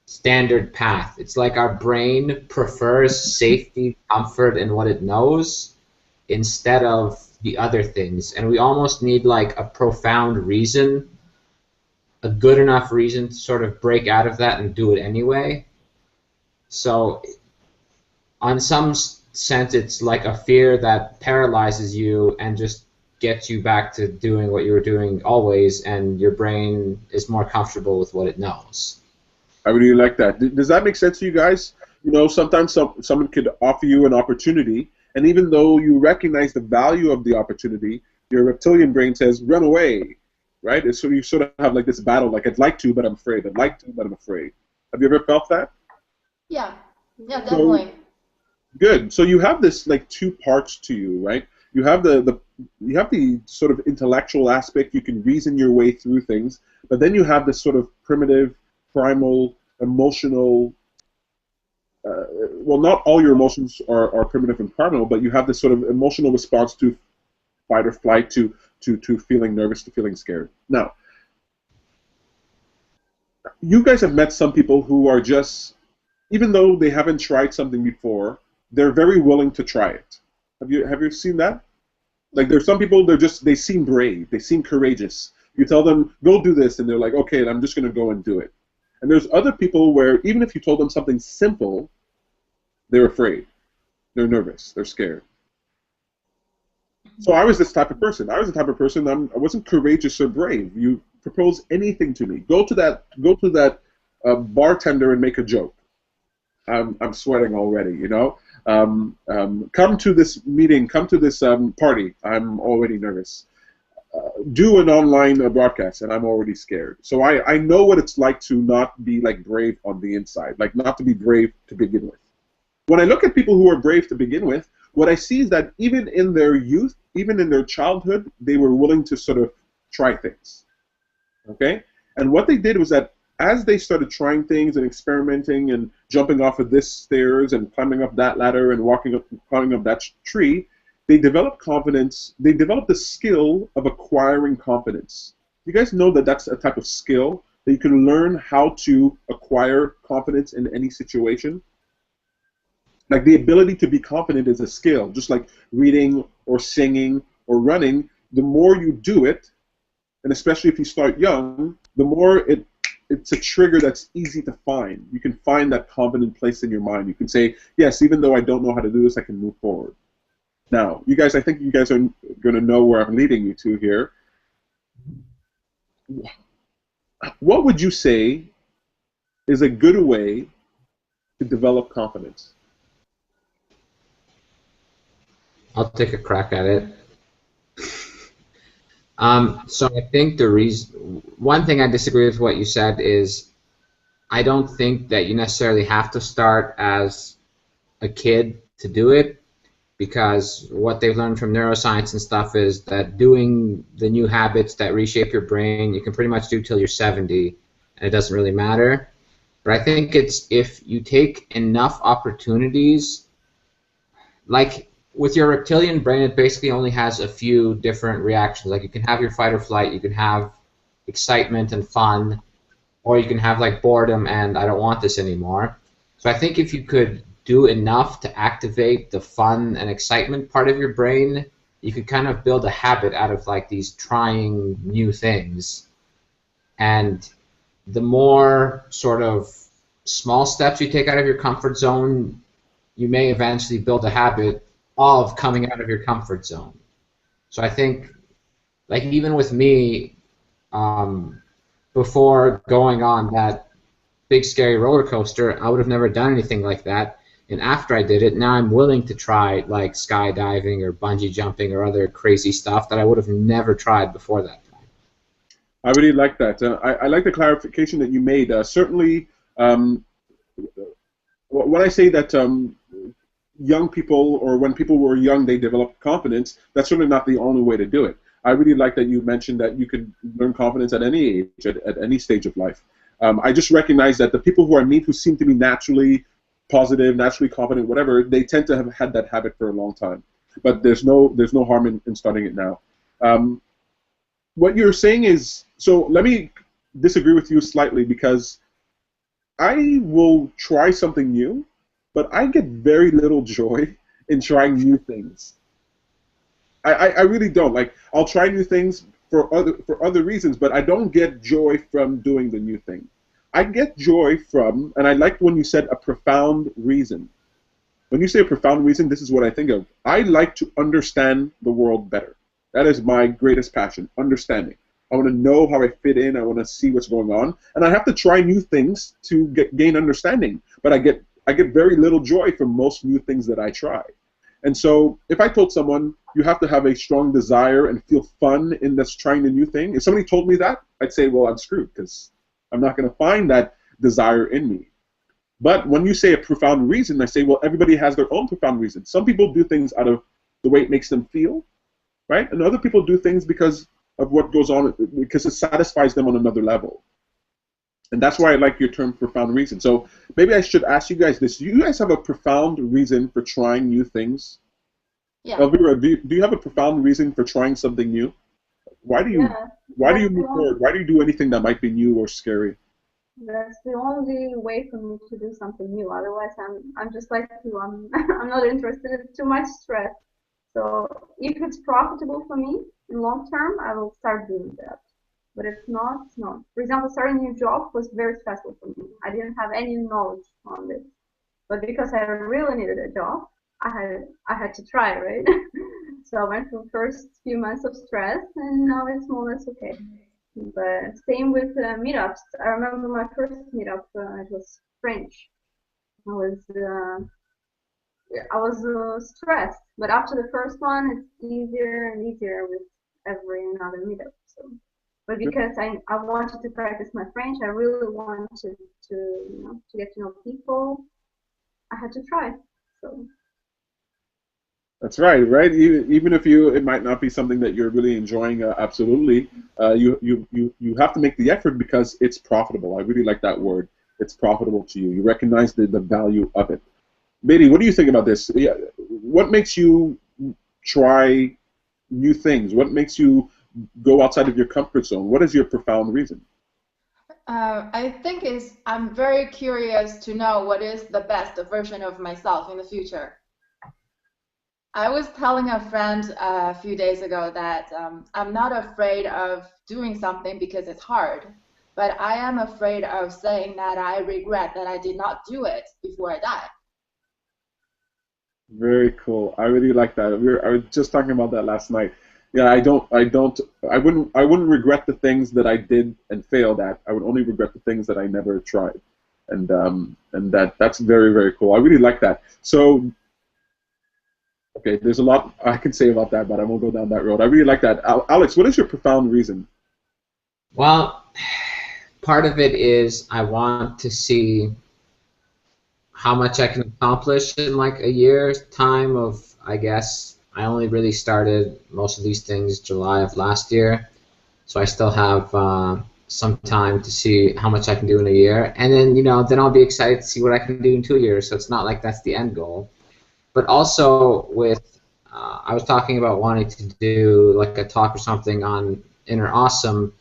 standard path. It's like our brain prefers safety, comfort, and what it knows instead of the other things. And we almost need like a profound reason, a good enough reason to sort of break out of that and do it anyway. So on some sense, it's like a fear that paralyzes you and just gets you back to doing what you were doing always, and your brain is more comfortable with what it knows. I really like that. Does that make sense to you guys? You know, sometimes someone could offer you an opportunity, and even though you recognize the value of the opportunity, your reptilian brain says, run away, right? And so you sort of have like this battle, like I'd like to, but I'm afraid. I'd like to, but I'm afraid. Have you ever felt that? Yeah, yeah, definitely. So, good. So you have this like two parts to you, right? You have the sort of intellectual aspect. You can reason your way through things, but then you have this sort of primitive, primal, emotional. Well, not all your emotions are primitive and primal, but you have this sort of emotional response to fight or flight, to feeling nervous, to feeling scared. Now, you guys have met some people who are just, even though they haven't tried something before, they're very willing to try it. Have you seen that? Like, there's some people, they seem brave, they seem courageous. You tell them, go do this, and they're like, okay, I'm just going to go and do it. And there's other people where even if you told them something simple, they're afraid, they're nervous, they're scared. So I was this type of person. I was the type of person, I wasn't courageous or brave. You propose anything to me. Go to that bartender and make a joke. I'm sweating already, you know. Come to this meeting, come to this party. I'm already nervous. Do an online broadcast, and I'm already scared. So I know what it's like to not be like brave on the inside, like not to be brave to begin with. When I look at people who are brave to begin with, what I see is that even in their youth, even in their childhood, they were willing to sort of try things. Okay? And what they did was that as they started trying things and experimenting and jumping off of this stairs and climbing up that ladder and climbing up that tree, they developed confidence. They developed the skill of acquiring confidence. You guys know that that's a type of skill that you can learn how to acquire confidence in any situation? Like the ability to be confident is a skill, just like reading or singing or running. The more you do it, and especially if you start young, the more it's a trigger that's easy to find. You can find that confident place in your mind. You can say, yes, even though I don't know how to do this, I can move forward. Now, you guys, I think you guys are going to know where I'm leading you to here. What would you say is a good way to develop confidence? I'll take a crack at it. So I think one thing I disagree with what you said is I don't think that you necessarily have to start as a kid to do it, because what they've learned from neuroscience and stuff is that doing the new habits that reshape your brain, you can pretty much do till you're 70, and it doesn't really matter. But I think it's if you take enough opportunities, like with your reptilian brain, it basically only has a few different reactions. Like you can have your fight or flight, you can have excitement and fun, or you can have like boredom and I don't want this anymore. So I think if you could do enough to activate the fun and excitement part of your brain, you could kind of build a habit out of like these trying new things. And the more sort of small steps you take out of your comfort zone, you may eventually build a habit of coming out of your comfort zone. So I think, like even with me, before going on that big scary roller coaster, I would have never done anything like that. And after I did it, now I'm willing to try like skydiving or bungee jumping or other crazy stuff that I would have never tried before that time. I really like that. I like the clarification that you made. Certainly, when I say that young people, or when people were young, they developed confidence, that's certainly not the only way to do it. I really like that you mentioned that you could learn confidence at any age, at any stage of life. I just recognize that the people who I meet who seem to be naturally positive, naturally confident, whatever, they tend to have had that habit for a long time. But there's no harm in starting it now. What you're saying is, so let me disagree with you slightly, because I will try something new, but I get very little joy in trying new things. I really don't. Like, I'll try new things for other reasons, but I don't get joy from doing the new thing. I get joy from, and I liked when you said a profound reason. When you say a profound reason, this is what I think of. I like to understand the world better. That is my greatest passion, understanding. I want to know how I fit in. I want to see what's going on, and I have to try new things to gain understanding. But I get very little joy from most new things that I try. And so, if I told someone you have to have a strong desire and feel fun in this trying a new thing, if somebody told me that, I'd say, well, I'm screwed because I'm not going to find that desire in me. But when you say a profound reason, I say, well, everybody has their own profound reason. Some people do things out of the way it makes them feel, right? And other people do things because of what goes on, because it satisfies them on another level. And that's why I like your term profound reason. So maybe I should ask you guys this. Do you guys have a profound reason for trying new things? Yeah. Elvira, do you have a profound reason for trying something new? Why do you move forward? Why do you do anything that might be new or scary? That's the only way for me to do something new. Otherwise, I'm just like you. I'm not interested. It's too much stress. So if it's profitable for me in long term, I will start doing that. But if not, no. For example, starting a new job was very stressful for me. I didn't have any knowledge on this. But because I really needed a job, I had to try, right? So I went through the first few months of stress, and now it's more or less okay. But same with meetups. I remember my first meetup. It was French. I was stressed, but after the first one, it's easier and easier with every another meetup. So, but because I wanted to practice my French, I really wanted to get to know people. I had to try. So. That's right, right? Even if it might not be something that you're really enjoying, absolutely, you have to make the effort because it's profitable. I really like that word. It's profitable to you. You recognize the value of it. Beatty, what do you think about this? Yeah, what makes you try new things? What makes you go outside of your comfort zone? What is your profound reason? I think I'm very curious to know what is the best version of myself in the future. I was telling a friend a few days ago that I'm not afraid of doing something because it's hard, but I am afraid of saying that I regret that I did not do it before I die. Very cool. I really like that. I was just talking about that last night. Yeah, I wouldn't regret the things that I did and failed at. I would only regret the things that I never tried, and that's very, very cool. I really like that. So. Okay, there's a lot I can say about that, but I won't go down that road. I really like that. Alex, what is your profound reason? Well, part of it is I want to see how much I can accomplish in like a year's time of, I guess, I only really started most of these things July of last year, so I still have some time to see how much I can do in a year, and then, then I'll be excited to see what I can do in 2 years, so it's not like that's the end goal. But also with, I was talking about wanting to do like a talk or something on Inner Awesome.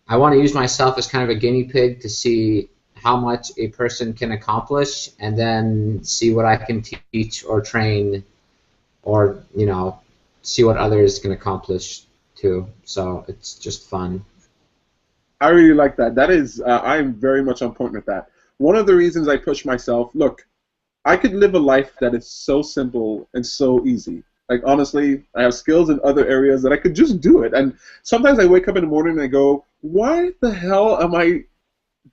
I want to use myself as kind of a guinea pig to see how much a person can accomplish, and then see what I can teach or train, or see what others can accomplish too. So it's just fun. I really like that. That is, I'm very much on point with that. One of the reasons I push myself, look, I could live a life that is so simple and so easy. Like, honestly, I have skills in other areas that I could just do it. And sometimes I wake up in the morning and I go, why the hell am I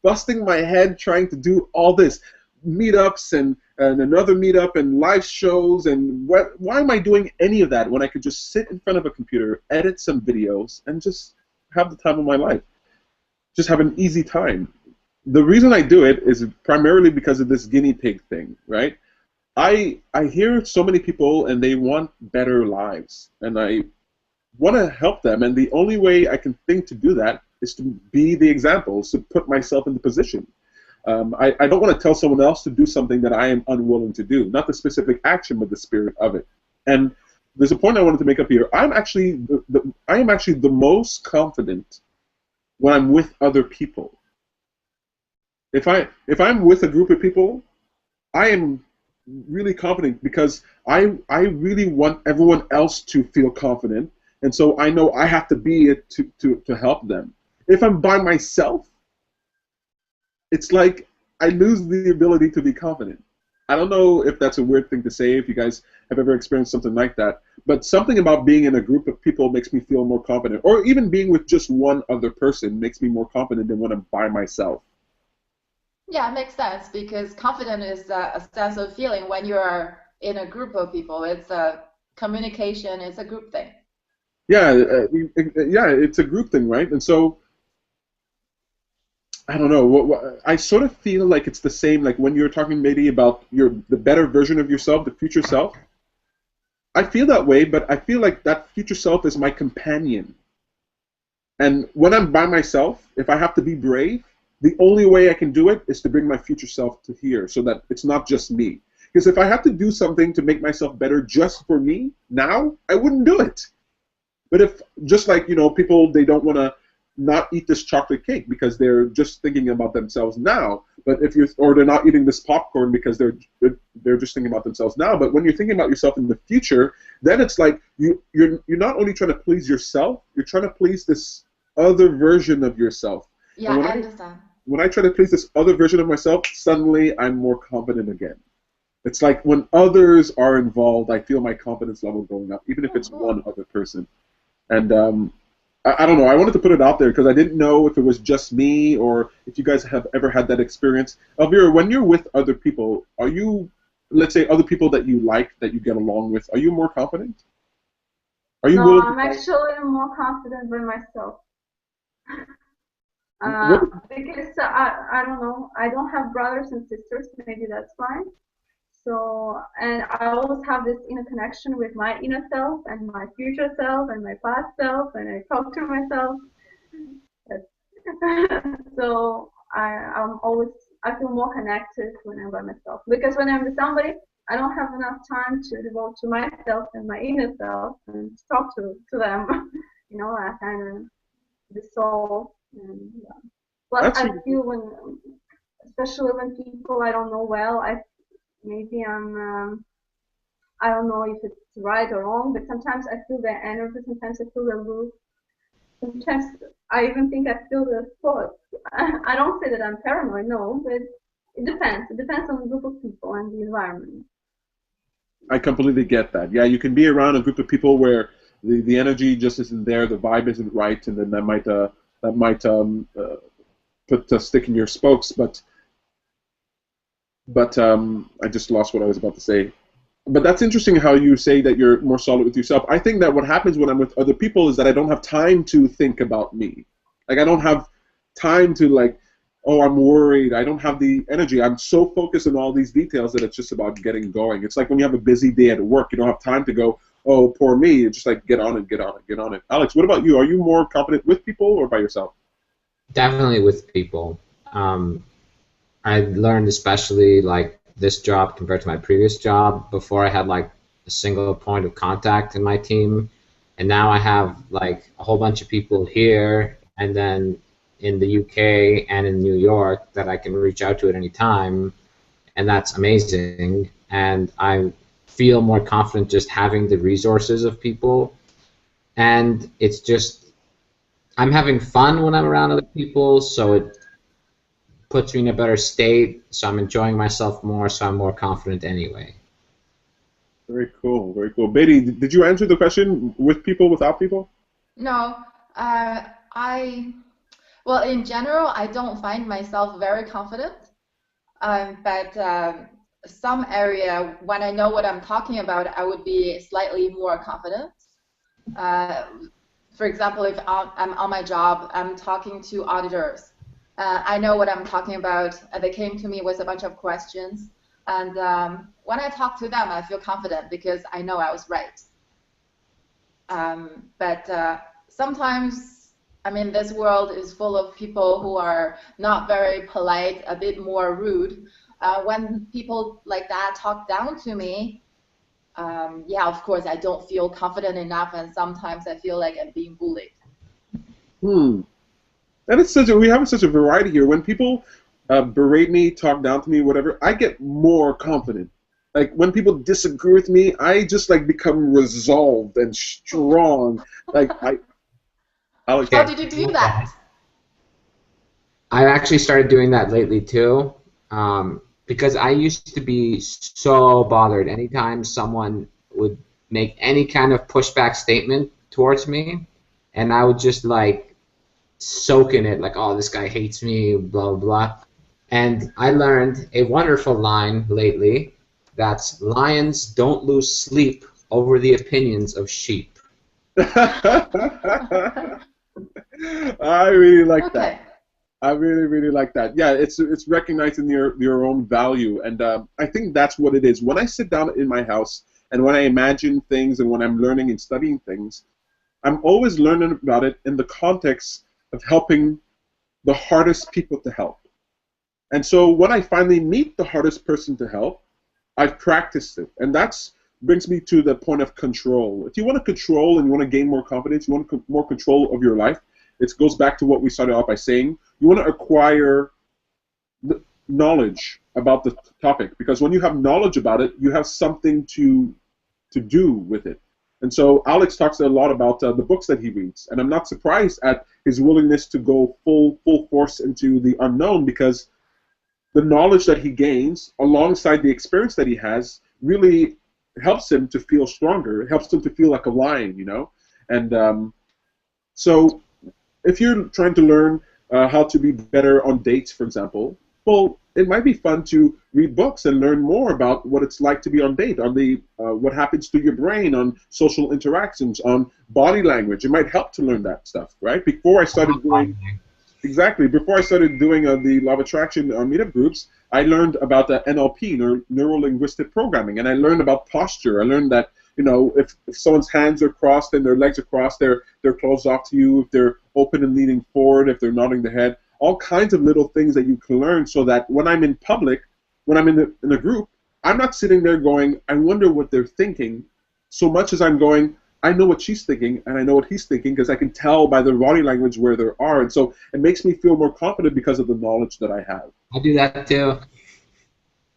busting my head trying to do all this? Meetups and another meetup and live shows, and why am I doing any of that when I could just sit in front of a computer, edit some videos, and just have the time of my life? Just have an easy time. The reason I do it is primarily because of this guinea pig thing, right? I hear so many people and they want better lives, and I want to help them, and the only way I can think to do that is to be the example, is to put myself in the position. I don't want to tell someone else to do something that I am unwilling to do, not the specific action, but the spirit of it. And there's a point I wanted to make up here. I am actually the most confident when I'm with other people. If I'm with a group of people, I am really confident because I really want everyone else to feel confident, and so I know I have to be it to help them. If I'm by myself, it's like I lose the ability to be confident. I don't know if that's a weird thing to say, if you guys have ever experienced something like that, but something about being in a group of people makes me feel more confident, or even being with just one other person makes me more confident than when I'm by myself. Yeah, it makes sense because confidence is a sense of feeling when you're in a group of people. It's a communication, it's a group thing. Yeah, yeah, it's a group thing, right? And so I don't know. I sort of feel like it's the same. Like when you're talking maybe about the better version of yourself, the future self. I feel that way, but I feel like that future self is my companion. And when I'm by myself, if I have to be brave, the only way I can do it is to bring my future self to here, so that it's not just me. Because if I have to do something to make myself better just for me now, I wouldn't do it. But if, just like, people, they don't want to not eat this chocolate cake because they're just thinking about themselves now. But or they're not eating this popcorn because they're just thinking about themselves now. But when you're thinking about yourself in the future, then it's like you're not only trying to please yourself, you're trying to please this other version of yourself. Yeah, I understand. When I try to please this other version of myself, suddenly I'm more confident again. It's like when others are involved, I feel my confidence level going up, even if it's one other person. And I don't know. I wanted to put it out there because I didn't know if it was just me or if you guys have ever had that experience. Elvira, when you're with other people, are you, let's say, other people that you like, that you get along with, are you more confident? Are you No, I'm actually more confident with myself. Because I don't know, I don't have brothers and sisters. Maybe that's why. So, and I always have this inner connection with my inner self and my future self and my past self, and I talk to myself. So I feel more connected when I'm by myself. Because when I'm with somebody, I don't have enough time to devote to myself and my inner self and talk to them. I kind of dissolve. And, plus, I feel especially when people I don't know well, maybe I don't know if it's right or wrong, but sometimes I feel their energy, sometimes I feel their look, sometimes I even think I feel their thoughts. I don't say that I'm paranoid, no, but it depends. It depends on the group of people and the environment. I completely get that. Yeah, you can be around a group of people where the energy just isn't there, the vibe isn't right, and then that might put a stick in your spokes. But I just lost what I was about to say. But that's interesting how you say that you're more solid with yourself. I think that what happens when I'm with other people is that I don't have time to think about me. Like I don't have time to oh, I'm worried. I don't have the energy. I'm so focused on all these details that it's just about getting going. It's like when you have a busy day at work, you don't have time to go, oh, poor me. It's just like get on it, get on it, get on it. Alex, what about you? Are you more confident with people or by yourself? Definitely with people. I learned especially this job compared to my previous job. Before I had a single point of contact in my team, and now I have a whole bunch of people here and then in the UK and in New York that I can reach out to at any time, and that's amazing. And I feel more confident just having the resources of people, and it's just I'm having fun when I'm around other people, so it puts me in a better state, so I'm enjoying myself more, so I'm more confident anyway. Very cool, very cool. Betty, did you answer the question with people, without people? No, well, in general, I don't find myself very confident, but some area, when I know what I'm talking about, I would be slightly more confident. For example, if I'm on my job, I'm talking to auditors. I know what I'm talking about. They came to me with a bunch of questions, and when I talk to them, I feel confident because I know I was right. But sometimes, I mean, this world is full of people who are not very polite, a bit more rude. When people like that talk down to me, yeah, of course, I don't feel confident enough, and sometimes I feel like I'm being bullied. And it's we have such a variety here. When people berate me, talk down to me, whatever, I get more confident. Like when people disagree with me, I just like become resolved and strong. Like Alex, How did you do that? I've actually started doing that lately too, because I used to be so bothered anytime someone would make any kind of pushback statement towards me, and I would just like soak in it, like, oh, this guy hates me, blah blah blah. And I learned a wonderful line lately. That's lions don't lose sleep over the opinions of sheep. I really like that. Okay. I really like that. Yeah, it's recognizing your own value, and I think that's what it is. When I sit down in my house and when I imagine things and when I'm learning and studying things, I'm always learning about it in the context of helping the hardest people to help. And so when I finally meet the hardest person to help, I've practiced it, and that's brings me to the point of control. If you want to control and you want to gain more confidence, you want more control of your life, it goes back to what we started off by saying. You want to acquire the knowledge about the topic, because when you have knowledge about it, you have something to do with it. And so Alex talks a lot about the books that he reads, and I'm not surprised at his willingness to go full force into the unknown, because the knowledge that he gains alongside the experience that he has really helps him to feel stronger. It helps him to feel like a lion, you know. And so if you're trying to learn how to be better on dates, for example, well, it might be fun to read books and learn more about what it's like to be on date, on the what happens to your brain, on social interactions, on body language. It might help to learn that stuff, right? Before I started doing before I started doing the Law of Attraction meetup groups, I learned about the NLP, neuro-linguistic programming, and I learned about posture. I learned that, you know, if someone's hands are crossed and their legs are crossed, they're closed off to you. If they're open and leaning forward, if they're nodding their head, all kinds of little things that you can learn, so that when I'm in public, when I'm in a group, I'm not sitting there going, I wonder what they're thinking, so much as I'm going, I know what she's thinking and I know what he's thinking, because I can tell by their body language where they are, and so it makes me feel more confident because of the knowledge that I have. I do that too.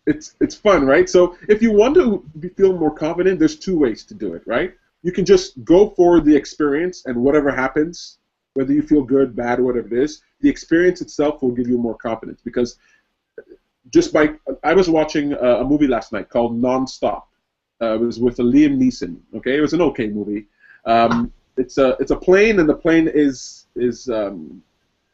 It's fun, right? So if you want to feel more confident, there's two ways to do it, right? You can just go for the experience, and whatever happens, whether you feel good, bad, or whatever it is, the experience itself will give you more confidence. Because I was watching a movie last night called Non-Stop. It was with Liam Neeson. Okay, it was an okay movie. It's a plane, and the plane is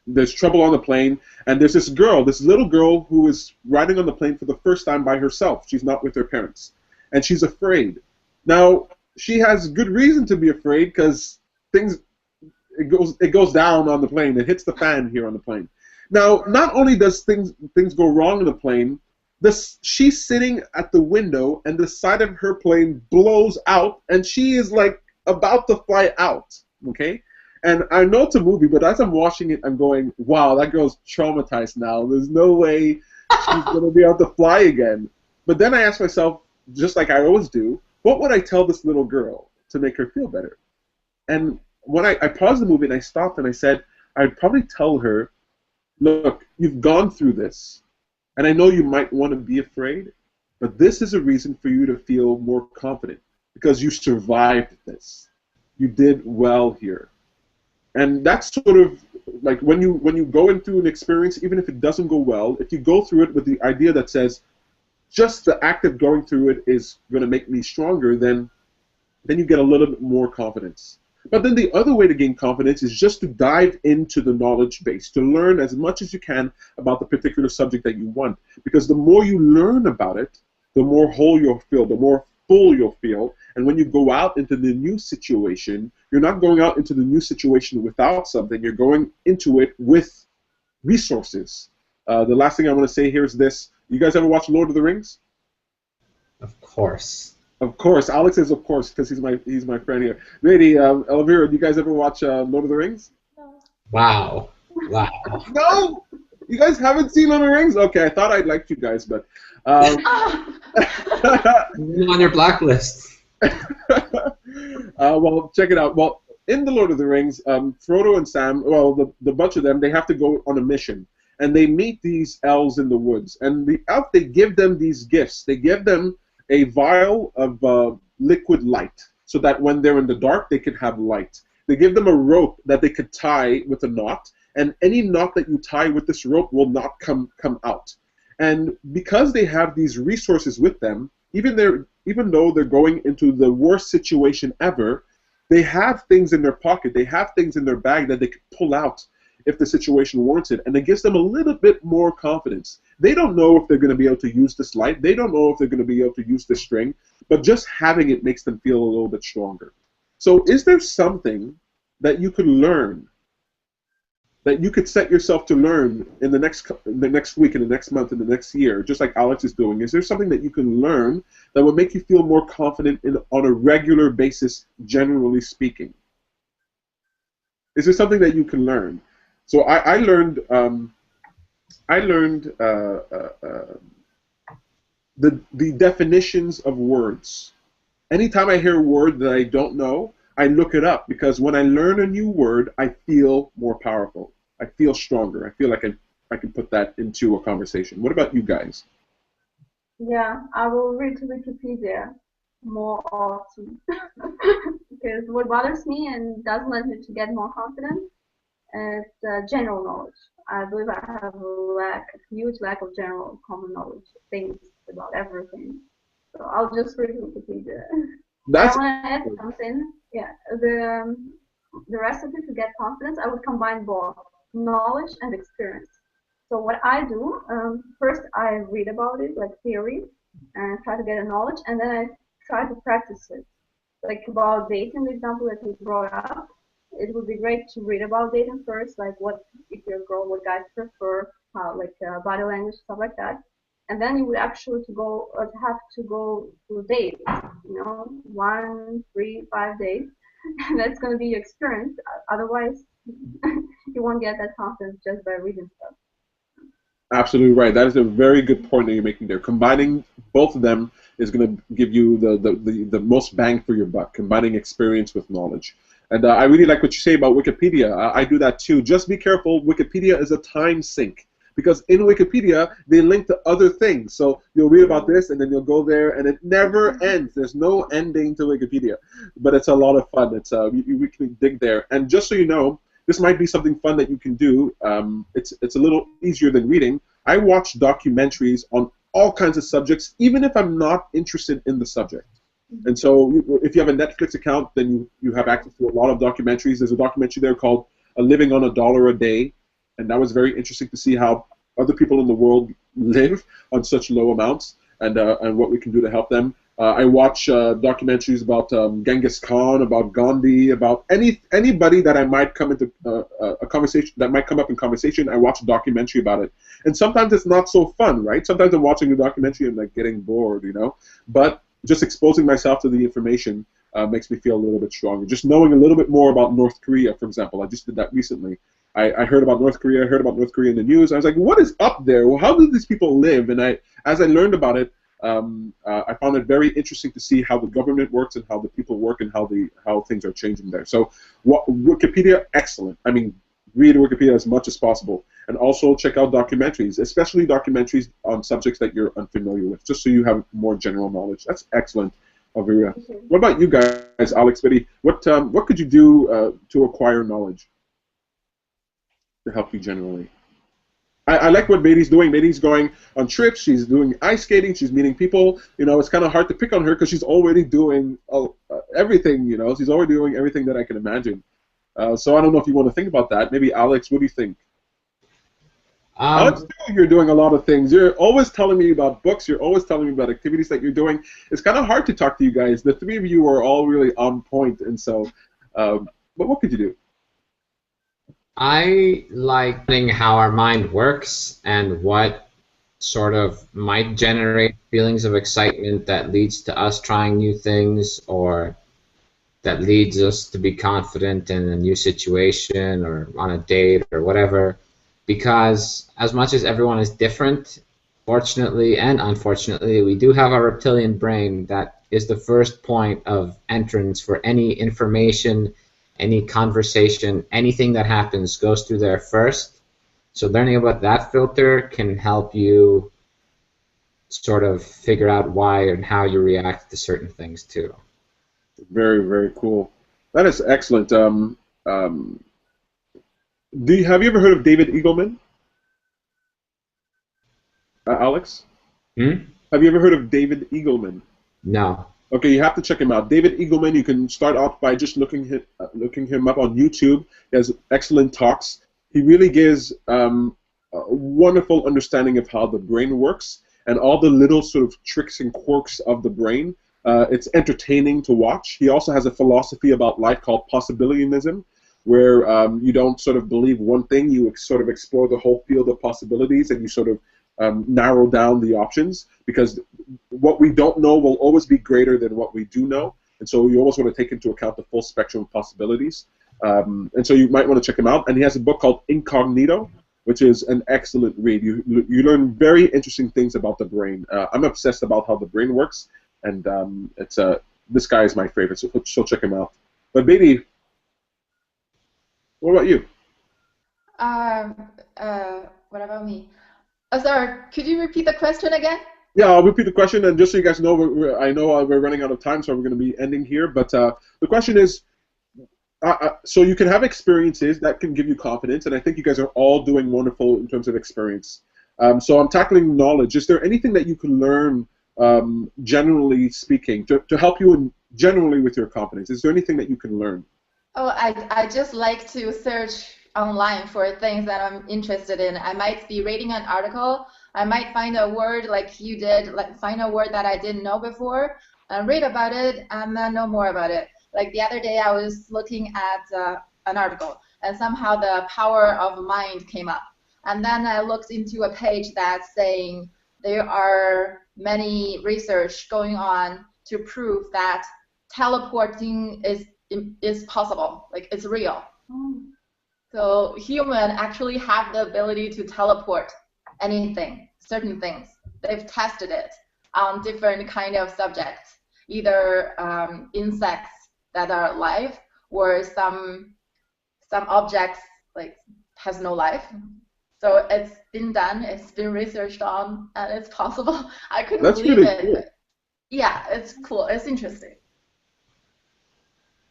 there's trouble on the plane, and there's this little girl who is riding on the plane for the first time by herself. She's not with her parents, and she's afraid. Now she has good reason to be afraid, because it goes down on the plane. It hits the fan here on the plane. Now, not only does things go wrong in the plane, she's sitting at the window, and the side of her plane blows out, and she is like about to fly out. Okay, and I know it's a movie, but as I'm watching it, I'm going, "Wow, that girl's traumatized now. There's no way she's gonna be able to fly again." But then I ask myself, just like I always do, what would I tell this little girl to make her feel better? And when I paused the movie and I stopped and I said, I'd probably tell her, look, you've gone through this, and I know you might want to be afraid, but this is a reason for you to feel more confident, because you survived this. You did well here. And that's sort of like when you go into an experience, even if it doesn't go well, if you go through it with the idea that says, just the act of going through it is going to make me stronger, then you get a little bit more confidence. But then the other way to gain confidence is just to dive into the knowledge base, to learn as much as you can about the particular subject that you want. Because the more you learn about it, the more whole you'll feel, the more full you'll feel. And when you go out into the new situation, you're not going out into the new situation without something. You're going into it with resources. The last thing I want to say here is this. You guys ever watch Lord of the Rings? Of course. Of course. Alex is of course, because he's my friend here. Lady, Elvira, do you guys ever watch Lord of the Rings? No. Wow. No! You guys haven't seen Lord of the Rings? Okay, I thought I'd liked you guys, but... on your blacklist. Well, check it out. Well, in the Lord of the Rings, Frodo and Sam, well, the bunch of them, they have to go on a mission. and they meet these elves in the woods. And the elf, they give them these gifts. They give them a vial of liquid light, so that when they're in the dark, they can have light. They give them a rope that they could tie with a knot, and any knot that you tie with this rope will not come out. And because they have these resources with them, even though they're going into the worst situation ever, they have things in their pocket, they have things in their bag that they can pull out if the situation warrants it, and it gives them a little bit more confidence. They don't know if they're going to be able to use this light, they don't know if they're going to be able to use this string, but just having it makes them feel a little bit stronger. So is there something that you could learn, that you could set yourself to learn in the next week, in the next month, in the next year, just like Alex is doing? Is there something that you can learn that would make you feel more confident on a regular basis, generally speaking? Is there something that you can learn? So I learned the definitions of words. Anytime I hear a word that I don't know, I look it up, because when I learn a new word, I feel more powerful. I feel stronger. I feel like I can put that into a conversation. What about you guys? Yeah, I will read Wikipedia more often because what bothers me and doesn't let me to get more confident is general knowledge. I believe I have a huge lack of general common knowledge, things about everything. So I'll just read Wikipedia. I want to add something. Yeah, the recipe to get confidence, I would combine both knowledge and experience. So what I do, first I read about it, like theory, and try to get a knowledge, and then I try to practice it. Like about dating, the example that we brought up, it would be great to read about dating first, like what, if you're a girl, what guys prefer, how, like body language, stuff like that. And then you would actually have to go to a date, 1, 3, 5 days. And that's going to be your experience. Otherwise, you won't get that confidence just by reading stuff. Absolutely right. That is a very good point that you're making there. Combining both of them is going to give you the most bang for your buck, combining experience with knowledge. And I really like what you say about Wikipedia. I do that too. Just be careful. Wikipedia is a time sink, because in Wikipedia, they link to other things. So you'll read about this, and then you'll go there, and it never ends. There's no ending to Wikipedia. But it's a lot of fun. It's we can dig there. And just so you know, this might be something fun that you can do. It's a little easier than reading. I watch documentaries on all kinds of subjects, even if I'm not interested in the subject. And so if you have a Netflix account, then you have access to a lot of documentaries. There's a documentary there called Living on $1 a Day. And that was very interesting to see how other people in the world live on such low amounts, and what we can do to help them. I watch documentaries about Genghis Khan, about Gandhi, about anybody that I might come into a conversation, that might come up in conversation. I watch a documentary about it, and sometimes it's not so fun, right? Sometimes I'm watching a documentary and like getting bored, But just exposing myself to the information makes me feel a little bit stronger. Just knowing a little bit more about North Korea, for example. I just did that recently. I heard about North Korea. I heard about North Korea in the news. I was like, what is up there? Well, how do these people live? And as I learned about it, I found it very interesting to see how the government works and how the people work and how things are changing there. So Wikipedia, excellent. I mean, read Wikipedia as much as possible. And also check out documentaries, especially documentaries on subjects that you're unfamiliar with, just so you have more general knowledge. That's excellent, Elvira. What about you guys, Alex, Betty? What could you do to acquire knowledge to help you generally? I like what Betty's doing. Betty's going on trips. She's doing ice skating. She's meeting people. It's kind of hard to pick on her because she's already doing everything. She's already doing everything that I can imagine. So I don't know if you want to think about that. Maybe Alex, what do you think? Alex, you're doing a lot of things. You're always telling me about books. You're always telling me about activities that you're doing. It's kind of hard to talk to you guys. The three of you are all really on point, and so. But what could you do? I like seeing how our mind works and what sort of might generate feelings of excitement that leads to us trying new things, or that leads us to be confident in a new situation or on a date or whatever. Because as much as everyone is different, fortunately and unfortunately, we do have a reptilian brain that is the first point of entrance for any information, any conversation, anything that happens goes through there first. So learning about that filter can help you sort of figure out why and how you react to certain things too. Very, very cool. That is excellent. Have you ever heard of David Eagleman, Alex? Have you ever heard of David Eagleman? No. Okay, you have to check him out. David Eagleman, you can start off by just looking him up on YouTube. He has excellent talks. He really gives a wonderful understanding of how the brain works and all the little sort of tricks and quirks of the brain. It's entertaining to watch. He also has a philosophy about life called possibilityism, where you don't sort of believe one thing, you sort of explore the whole field of possibilities, and you sort of narrow down the options, because what we don't know will always be greater than what we do know, and so you always want to take into account the full spectrum of possibilities. And so you might want to check him out. And he has a book called Incognito, which is an excellent read. You learn very interesting things about the brain. I'm obsessed about how the brain works, and this guy is my favorite, so check him out. But baby, what about you? What about me? Oh, sorry, could you repeat the question again? Yeah, I'll repeat the question, and just so you guys know, I know we're running out of time, so we're going to be ending here. But the question is, so you can have experiences that can give you confidence, and I think you guys are all doing wonderful in terms of experience. So I'm tackling knowledge. Is there anything that you can learn, generally speaking, to help you generally with your confidence? Is there anything that you can learn? Oh, I just like to search online for things that I'm interested in. I might be reading an article. I might find a word like you did, like find a word that I didn't know before, and read about it, and then know more about it. Like the other day, I was looking at an article, and somehow the power of mind came up. And then I looked into a page that's saying there are many research going on to prove that teleporting is possible, like it's real. So humans actually have the ability to teleport anything, certain things. They've tested it on different kind of subjects, either insects that are alive, or some objects like has no life. So it's been done, it's been researched on, and it's possible. I couldn't believe really it. Cool. Yeah, it's cool. It's interesting.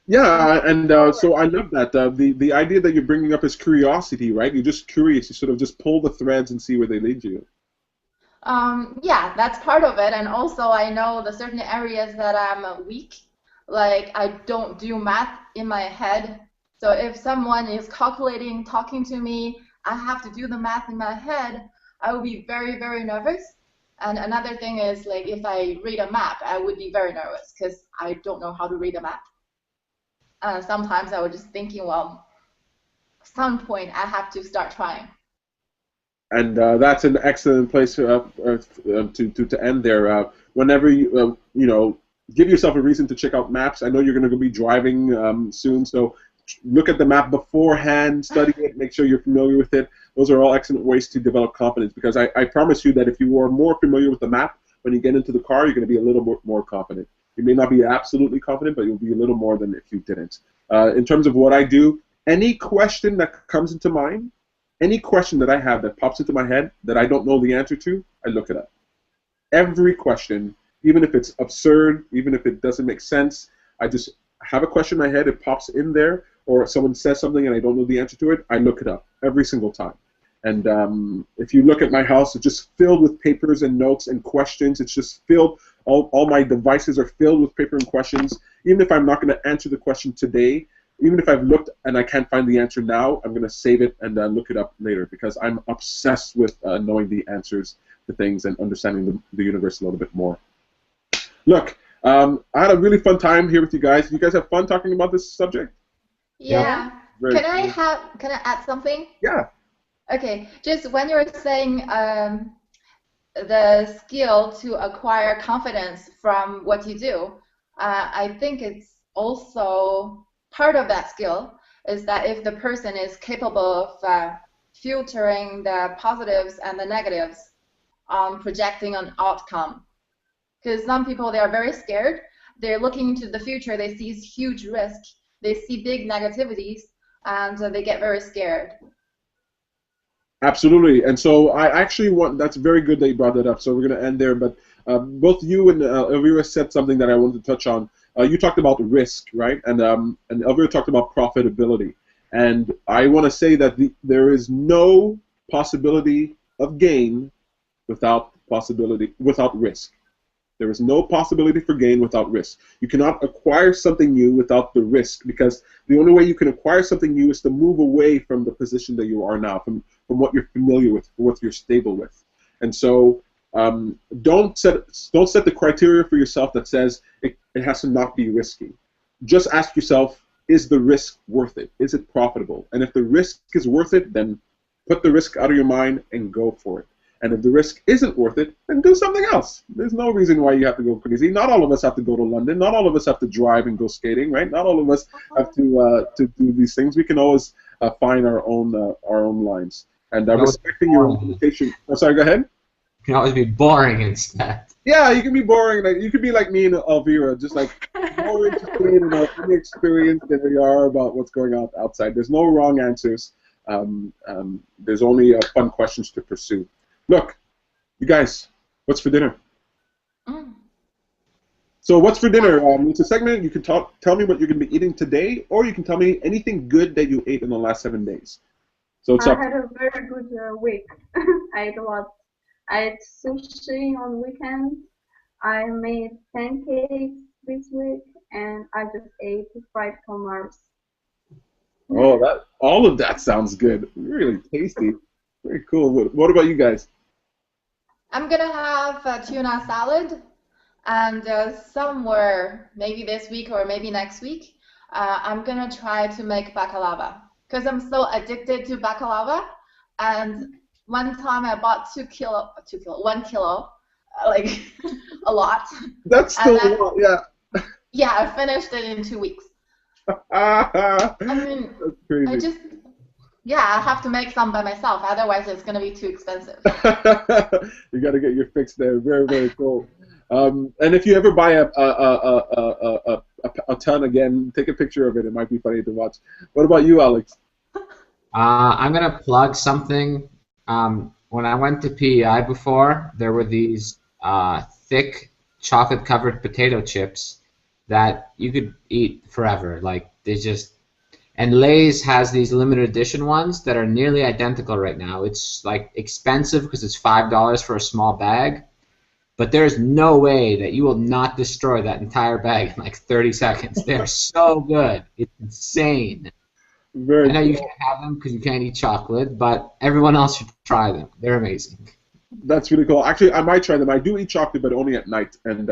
Yeah, and so I love that. The idea that you're bringing up is curiosity, right? You're just curious. You sort of just pull the threads and see where they lead you. Yeah, that's part of it. And also I know the certain areas that I'm weak. Like I don't do math in my head. So if someone is calculating, talking to me, I have to do the math in my head, I will be very, very nervous. And another thing is, like, if I read a map, I would be very nervous because I don't know how to read a map. Sometimes I was just thinking, well, at some point I have to start trying. And that's an excellent place to end there. Whenever you give yourself a reason to check out maps. I know you're going to be driving soon, so look at the map beforehand, study it, make sure you're familiar with it. Those are all excellent ways to develop confidence, because I promise you that if you are more familiar with the map, when you get into the car, you're going to be a little more confident. You may not be absolutely confident, but you'll be a little more than if you didn't. In terms of what I do, any question that comes into mind, any question that I have that pops into my head that I don't know the answer to, I look it up. Every question, even if it's absurd, even if it doesn't make sense, I just have a question in my head, it pops in there, or someone says something and I don't know the answer to it, I look it up every single time. And if you look at my house, it's just filled with papers and notes and questions. It's just filled, all my devices are filled with paper and questions. Even if I'm not going to answer the question today, even if I've looked and I can't find the answer now, I'm going to save it and look it up later, because I'm obsessed with knowing the answers to things and understanding the universe a little bit more. Look, I had a really fun time here with you guys. You guys have fun talking about this subject? Yeah. Very Can I add something? Yeah. Okay, just when you're saying the skill to acquire confidence from what you do, I think it's also part of that skill is that if the person is capable of filtering the positives and the negatives on projecting an outcome. Because some people, they are very scared. They're looking into the future. They see huge risk. They see big negativities, and they get very scared. Absolutely. And so I actually want, that's very good that you brought that up. So we're going to end there. But both you and Elvira said something that I wanted to touch on. You talked about risk, right? And Elvira talked about profitability. And I want to say that there is no possibility of gain without risk. There is no possibility for gain without risk. You cannot acquire something new without the risk, because the only way you can acquire something new is to move away from the position that you are now, from what you're familiar with, what you're stable with. And so don't set the criteria for yourself that says it has to not be risky. Just ask yourself, is the risk worth it? Is it profitable? And if the risk is worth it, then put the risk out of your mind and go for it. And if the risk isn't worth it, then do something else. There's no reason why you have to go crazy. Not all of us have to go to London. Not all of us have to drive and go skating, right? Not all of us have to do these things. We can always find our own lines. And respecting your own limitation. Oh, sorry, go ahead. You can always be boring instead. Yeah, you can be boring. Like, you can be like me and Elvira, just like more interested and inexperienced than we are about what's going on outside. There's no wrong answers. There's only fun questions to pursue. Look, you guys, what's for dinner? So what's for dinner? It's a segment. You can tell me what you're going to be eating today, or you can tell me anything good that you ate in the last 7 days. So it's I had a very good week. I ate a lot. I ate sushi on weekends. I made pancakes this week, and I just ate fried calamari. Oh, all of that sounds good. Really tasty. Very cool. What about you guys? I'm gonna have a tuna salad, and somewhere, maybe this week or maybe next week, I'm gonna try to make baklava, because I'm so addicted to baklava. And one time I bought 1 kilo, like a lot. That's still a lot, yeah. Yeah, I finished it in 2 weeks. I mean, that's crazy. I have to make some by myself, otherwise it's going to be too expensive. You got to get your fix there. Very, very cool. And if you ever buy a ton again, take a picture of it. It might be funny to watch. What about you, Alex? I'm going to plug something. When I went to PEI before, there were these thick chocolate-covered potato chips that you could eat forever. Like, they just... And Lay's has these limited edition ones that are nearly identical right now. It's like expensive because it's $5 for a small bag, but there's no way that you will not destroy that entire bag in like 30 seconds. They're so good. It's insane. I know you can't have them because you can't eat chocolate, but everyone else should try them. They're amazing. That's really cool. Actually, I might try them. I do eat chocolate, but only at night. And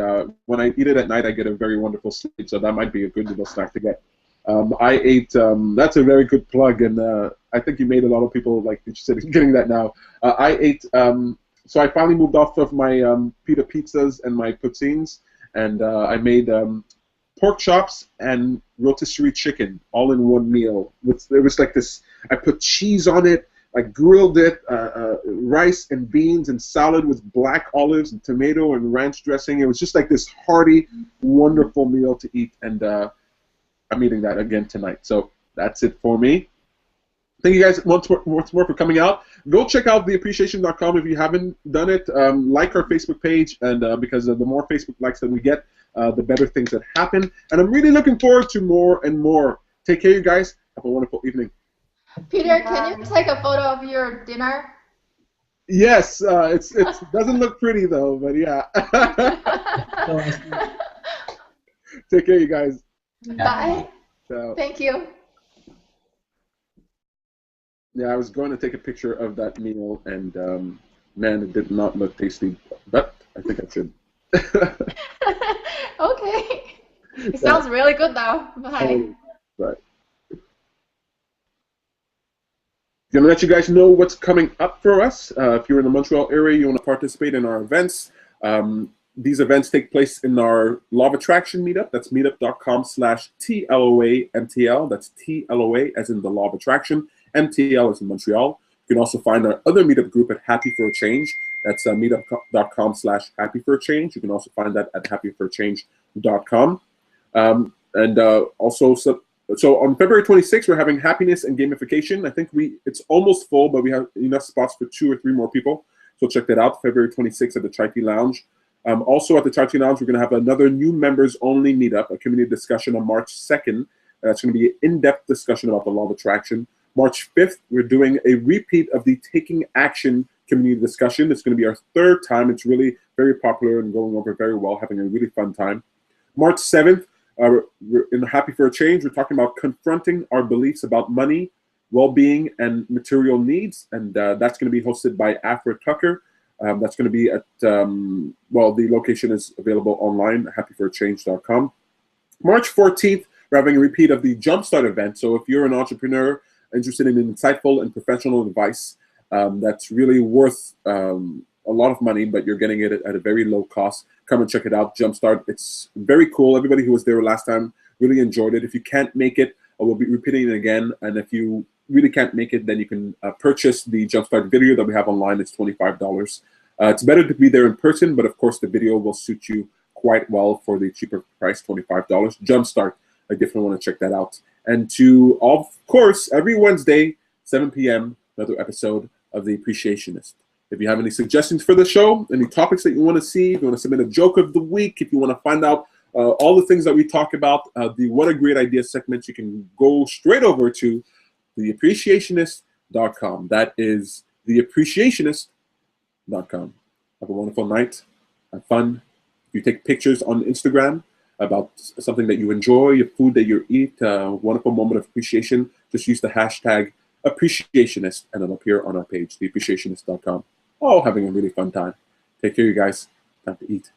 when I eat it at night, I get a very wonderful sleep, so that might be a good little snack to get. I ate, that's a very good plug, and I think you made a lot of people like interested in getting that now. I ate, so I finally moved off of my pita pizzas and my poutines, and I made pork chops and rotisserie chicken all in one meal. There was like this, I put cheese on it, I grilled it, rice and beans and salad with black olives and tomato and ranch dressing. It was just like this hearty, wonderful meal to eat, and I'm eating that again tonight. So that's it for me. Thank you guys once more for coming out. Go check out theappreciation.com if you haven't done it. Like our Facebook page, and because the more Facebook likes that we get, the better things that happen. And I'm really looking forward to more and more. Take care, you guys. Have a wonderful evening. Peter, can you take a photo of your dinner? Yes, it doesn't look pretty though, but yeah. Take care, you guys. Bye. So, thank you. Yeah, I was going to take a picture of that meal, and man, it did not look tasty, but I think I should. Okay. It sounds really good though. Bye. Right. Going to let you guys know what's coming up for us. If you're in the Montreal area, you want to participate in our events. These events take place in our Law of Attraction meetup. That's meetup.com/TLOA-MTL. That's TLOA as in the Law of Attraction. MTL as in Montreal. You can also find our other meetup group at Happy for a Change. That's meetup.com/Happy for a Change. You can also find that at happyforachange.com. Also So on February 26th, we're having happiness and gamification. I think it's almost full, but we have enough spots for 2 or 3 more people. So check that out, February 26th at the Chai Tea Lounge. Also at the Chai Tea Lounge, we're going to have another new members only meetup, a community discussion on March 2nd. That's going to be an in-depth discussion about the law of attraction. March 5th, we're doing a repeat of the Taking Action community discussion. It's going to be our 3rd time. It's really very popular and going over very well, having a really fun time. March 7th, we're in Happy for a Change. We're talking about confronting our beliefs about money, well-being, and material needs. And that's going to be hosted by Afra Tucker. That's going to be at, well, the location is available online, happyforachange.com. March 14th, we're having a repeat of the Jumpstart event. So if you're an entrepreneur interested in insightful and professional advice that's really worth a lot of money, but you're getting it at a very low cost, come and check it out, Jumpstart. It's very cool. Everybody who was there last time really enjoyed it. If you can't make it, we'll be repeating it again. And if you really can't make it, then you can purchase the Jumpstart video that we have online. It's $25. It's better to be there in person, but of course the video will suit you quite well for the cheaper price, $25. Jumpstart. I definitely want to check that out. And to, of course, every Wednesday, 7 p.m., another episode of The Appreciationist. If you have any suggestions for the show, any topics that you want to see, if you want to submit a joke of the week, if you want to find out all the things that we talk about, the What a Great Idea segment, you can go straight over to theappreciationist.com. That is theappreciationist.com. Have a wonderful night. Have fun. If you take pictures on Instagram about something that you enjoy, your food that you eat, a wonderful moment of appreciation, just use the hashtag Appreciationist, and it'll appear on our page, theappreciationist.com. Oh, having a really fun time. Take care, you guys. Time to eat.